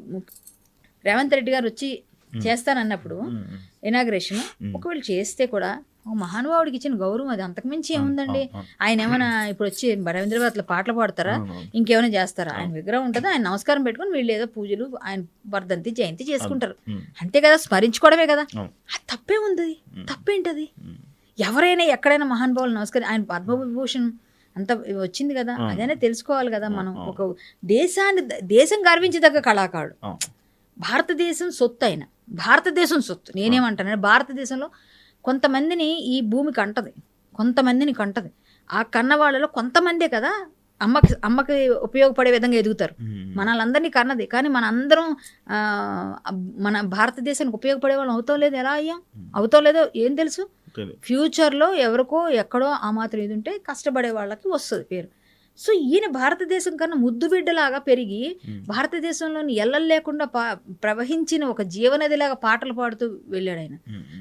రేవంత్ రెడ్డి గారు వచ్చి చేస్తానన్నప్పుడు ఇనాగ్రేషన్ ఒకవేళ చేస్తే కూడా మహానుభావుడికి ఇచ్చిన గౌరవం అది, అంతకుమించి ఏముందండి. ఆయన ఏమైనా ఇప్పుడు వచ్చి రవీంద్రనాథ్లో పాటలు పాడతారా, ఇంకేమైనా చేస్తారా? ఆయన విగ్రహం ఉంటుంది, ఆయన నమస్కారం పెట్టుకుని వీళ్ళు ఏదో పూజలు, ఆయన వర్ధంతి జయంతి చేసుకుంటారు, అంతే కదా, స్మరించుకోవడమే కదా. తప్పే ఉంది, తప్పేంటది? ఎవరైనా ఎక్కడైనా మహానుభావులు నమస్కారం, ఆయన పద్మవిభూషణ్ అంత వచ్చింది కదా, అదైనా తెలుసుకోవాలి కదా. మనం ఒక దేశం గర్వించదగ్గ కళాకారుడు, భారతదేశం సొత్తు. ఆయన భారతదేశం సొత్తు. నేనేమంటానంటే భారతదేశంలో కొంతమందిని ఈ భూమి కంటది, కొంతమందిని కంటది. ఆ కన్న వాళ్ళలో కొంతమందే కదా అమ్మకి ఉపయోగపడే విధంగా ఎదుగుతారు. మనల్ని కన్నది, కానీ మనందరం మన భారతదేశానికి ఉపయోగపడే వాళ్ళం అవుతాం లేదు. ఎలా అయ్యాం? అవుతాం లేదో ఏం తెలుసు. ఫ్యూచర్లో ఎవరికో ఎక్కడో ఆ మాత్రం ఇది ఉంటే కష్టపడే వాళ్ళకి వస్తుంది పేరు. సో ఈయన భారతదేశం కన్నా ముద్దు బిడ్డలాగా పెరిగి భారతదేశంలోని ఎల్లలు లేకుండా ప్రవహించిన ఒక జీవనదిలాగా పాటలు పాడుతూ వెళ్ళాడు ఆయన.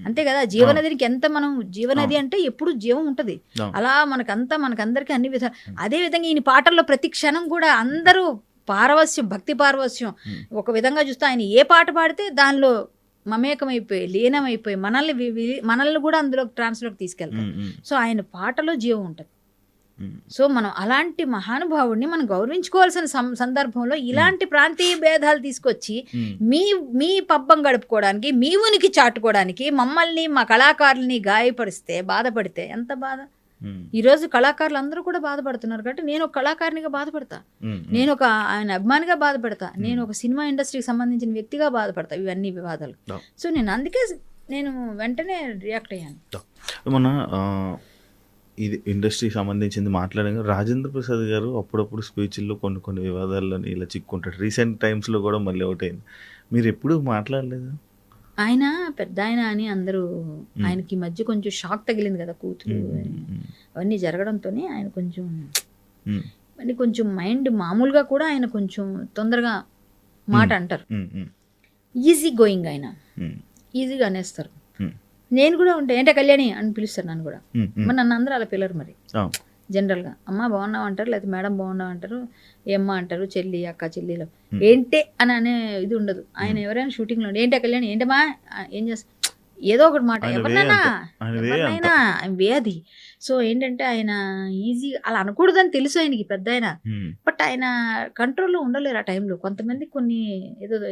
అంతే కదా, జీవనదికి ఎంత మనం జీవనది అంటే ఎప్పుడు జీవం ఉంటుంది. అలా మనకందరికీ అన్ని విధాలు. అదే విధంగా ఈయన పాటల్లో ప్రతి క్షణం కూడా అందరూ పారవస్యం, భక్తి పారవస్యం. ఒక విధంగా చూస్తే ఆయన ఏ పాట పాడితే దానిలో మమేకమైపోయి లీనమైపోయి మనల్ని కూడా అందులో ట్రాన్స్లోకి తీసుకెళ్తాం. సో ఆయన పాటలో జీవం ఉంటుంది. సో మనం అలాంటి మహానుభావుడిని మనం గౌరవించుకోవాల్సిన సందర్భంలో ఇలాంటి ప్రాంతీయ భేదాలు తీసుకొచ్చి మీ పబ్బం గడుపుకోవడానికి, మీ ఉనికి చాటుకోవడానికి మమ్మల్ని, మా కళాకారుల్ని గాయపరిస్తే, బాధపడితే ఎంత బాధ. ఈరోజు కళాకారులు అందరూ కూడా బాధపడుతున్నారు. కాబట్టి నేను ఒక కళాకారునిగా బాధపడతా, నేను ఒక ఆయన అభిమానిగా బాధపడతా, నేను ఒక సినిమా ఇండస్ట్రీకి సంబంధించిన వ్యక్తిగా బాధపడతా ఇవన్నీ వివాదాలు. సో అందుకే నేను వెంటనే రియాక్ట్ అయ్యాను. మన ఇది ఇండస్ట్రీకి సంబంధించింది మాట్లాడాక రాజేంద్ర ప్రసాద్ గారు అప్పుడప్పుడు స్పీచ్ల్లో కొన్ని వివాదాల్లో ఇలా చిక్కుంటాడు. రీసెంట్ టైమ్స్లో కూడా మళ్ళీ ఒకటి అయింది. మీరు ఎప్పుడు మాట్లాడలేదు? ఆయన పెద్ద ఆయన అని అందరూ, ఆయనకి మధ్య కొంచెం షాక్ తగిలింది కదా, కూతురు అవన్నీ జరగడంతోనే ఆయన కొంచెం మైండ్ మామూలుగా కూడా ఆయన కొంచెం తొందరగా మాట అంటారు. ఈజీ గోయింగ్, ఆయన ఈజీగా అనేస్తారు. నేను కూడా ఉంటా, ఏంటో కళ్యాణి అని పిలుస్తారు నన్ను కూడా. మరి నన్ను అందరూ అలా పిల్లరు. మరి జనరల్గా అమ్మ బాగున్నావు అంటారు, లేకపోతే మేడం బాగున్నావు అంటారు, ఏమ్మ అంటారు, చెల్లి, అక్క, చెల్లిలో ఏంటే అని అనే ఇది ఉండదు. ఆయన ఎవరైనా షూటింగ్లో ఏంటే కళ్యాణి, ఏంటమ్మా, ఏం చేస్తా, ఏదో ఒకటి మాట ఎవరినైనా వేది. సో ఏంటంటే ఆయన ఈజీ అలా అనకూడదని తెలుసు ఆయనకి, పెద్ద ఆయన. బట్ ఆయన కంట్రోల్లో ఉండలేరు ఆ టైంలో. కొంతమంది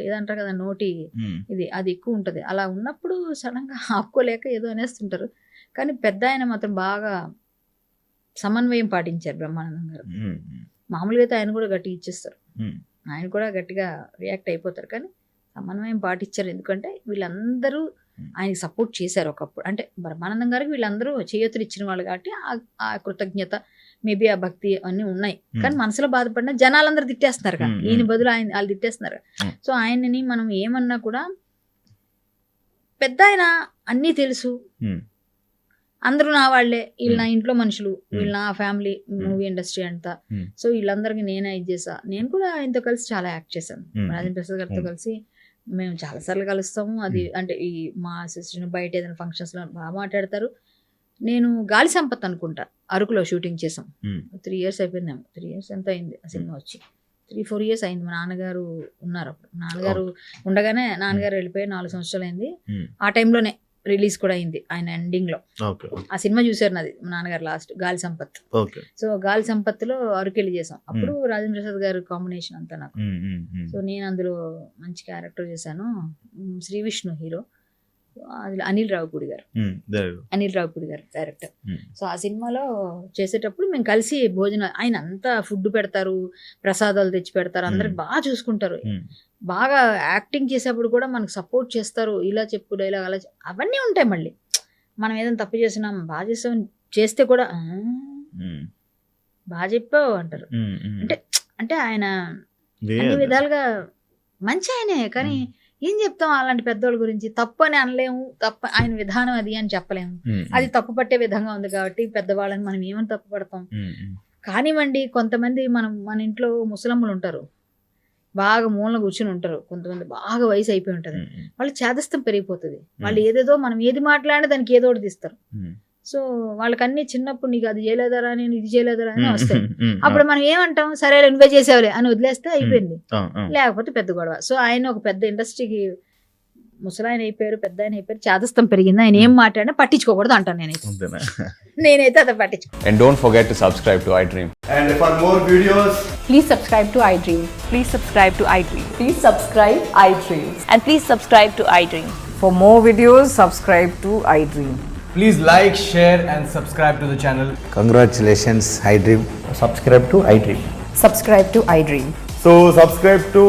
ఏదంటారు కదా, నోటి ఇది అది ఎక్కువ ఉంటుంది. అలా ఉన్నప్పుడు సడన్గా ఆపుకోలేక ఏదో అనేస్తుంటారు. కానీ పెద్ద ఆయన మాత్రం బాగా సమన్వయం పాటించారు బ్రహ్మానందం గారు. మామూలుగా అయితే ఆయన కూడా గట్టిగా ఇచ్చేస్తారు, ఆయన కూడా గట్టిగా రియాక్ట్ అయిపోతారు. కానీ సమన్వయం పాటించారు. ఎందుకంటే వీళ్ళందరూ ఆయనకి సపోర్ట్ చేశారు ఒకప్పుడు. అంటే బ్రహ్మానందం గారికి వీళ్ళందరూ చేయూతలు ఇచ్చిన వాళ్ళు కాబట్టి ఆ కృతజ్ఞత, మేబీ ఆ భక్తి అన్నీ ఉన్నాయి. కానీ మనసులో బాధపడిన జనాలందరూ తిట్టేస్తున్నారు కదా, ఈయన బదులు వాళ్ళు తిట్టేస్తున్నారు. సో ఆయనని మనం ఏమన్నా కూడా పెద్ద ఆయన అన్నీ తెలుసు, అందరూ నా వాళ్లే, వీళ్ళు నా ఇంట్లో మనుషులు, వీళ్ళు నా ఫ్యామిలీ, మూవీ ఇండస్ట్రీ అంతా. సో వీళ్ళందరికీ నేనే ఇది చేసా. నేను కూడా ఆయనతో కలిసి చాలా యాక్ట్ చేశాను. రాజేంద్ర ప్రసాద్ గారితో కలిసి మేము చాలాసార్లు కలుస్తాము. అది అంటే ఈ మా సిస్టర్ బయట ఏదైనా ఫంక్షన్స్లో బాగా మాట్లాడతారు. నేను గాలి సంపత్ అనుకుంటా అరకులో షూటింగ్ చేసాం. 3 years అయిపోయిందేమో, 3 years ఎంత అయింది ఆ సినిమా వచ్చి, 3-4 years అయింది. మా నాన్నగారు ఉన్నారు అప్పుడు. నాన్నగారు ఉండగానే నాన్నగారు వెళ్ళిపోయి 4 సంవత్సరాలు అయింది. ఆ టైంలోనే రిలీజ్ కూడా అయింది ఆయన ఎండింగ్ లో. ఆ సినిమా చూసారు నాది మా నాన్నగారు లాస్ట్, గాలి సంపత్. సో గాలి సంపత్లో అరకెళ్ళి చేసాం. అప్పుడు రాజేంద్ర ప్రసాద్ గారు కాంబినేషన్ అంతా నాకు. సో నేను అందులో మంచి క్యారెక్టర్ చేశాను. శ్రీ విష్ణు హీరో, అది అనిల్ రావుపూడి గారు డైరెక్టర్. సో ఆ సినిమాలో చేసేటప్పుడు మేము కలిసి భోజనం, ఆయన అంతా ఫుడ్ పెడతారు, ప్రసాదాలు తెచ్చి పెడతారు, అందరికి బాగా చూసుకుంటారు. బాగా యాక్టింగ్ చేసేప్పుడు కూడా మనకు సపోర్ట్ చేస్తారు. ఇలా చెప్పు డైలాగ్, అలా అవన్నీ ఉంటాయి. మళ్ళీ మనం ఏదైనా తప్పు చేసినాం, బాగా చేసాం చేస్తే కూడా బాగా చెప్పావు అంటారు. అంటే ఆయన అన్ని విధాలుగా మంచి ఆయనే. కానీ ఏం చెప్తాం అలాంటి పెద్దోళ్ళ గురించి, తప్పు అని అనలేము, తప్పు ఆయన విధానం అది అని చెప్పలేము. అది తప్పు పట్టే విధంగా ఉంది కాబట్టి పెద్దవాళ్ళని మనం ఏమని తప్పు పడతాం. కానివ్వండి, కొంతమంది మన ఇంట్లో ముసలమ్మలు ఉంటారు, బాగా మూలన కూర్చుని ఉంటారు. కొంతమంది బాగా వయసు అయిపోయి ఉంటుంది, వాళ్ళు చేదస్తం పెరిగిపోతుంది. వాళ్ళు ఏదేదో మనం ఏది మాట్లాడినా దానికి ఏదో ఒకటి తీస్తారు. సో వాళ్ళకన్నీ చిన్నప్పుడు నీకు అది చేయలేదరా, నేను ఇది చేయలేదరా అని వస్తాయి. అప్పుడు మనం ఏమంటాం, సరే నువ్వే చేసేవాలే అని వదిలేస్తే అయిపోయింది, లేకపోతే పెద్ద గొడవ. సో ఆయన ఒక పెద్ద ఇండస్ట్రీకి ముసలాయన అయిపోయారు, పెద్ద ఆయన అయిపోయారు, చేదస్తం పెరిగింది, ఆయన ఏం మాట్లాడినా పట్టించుకోకూడదు అంటాను నేనైతే అది పట్టించుకో. And don't forget to subscribe to iDream. And for more videos, please subscribe to iDream. Please subscribe to iDream. Please subscribe iDream. And please subscribe to iDream. For more videos, subscribe to iDream. please like, share and subscribe to the channel. Congratulations, iDream. Subscribe to iDream. Subscribe to iDream. So subscribe to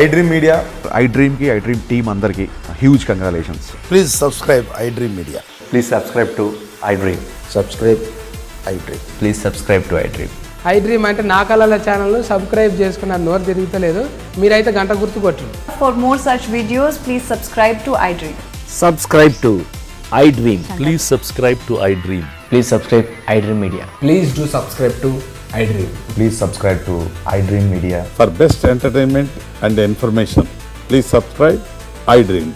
iDream Media. iDream ki iDream team andarki huge congratulations. Please subscribe iDream Media. Please subscribe to iDream. Subscribe iDream. Please subscribe to iDream. I dream అంటే నా కళల channel subscribe చేసుకున్న నోరు తిరుగుతలేదు, మీరైతే గంట గుర్తు కొట్టండి. For more such videos, please subscribe to iDream. Subscribe to iDream. Please subscribe to iDream. Please subscribe iDream Media. Please do subscribe to iDream. Please subscribe to iDream Media. For best entertainment and information, please subscribe iDream.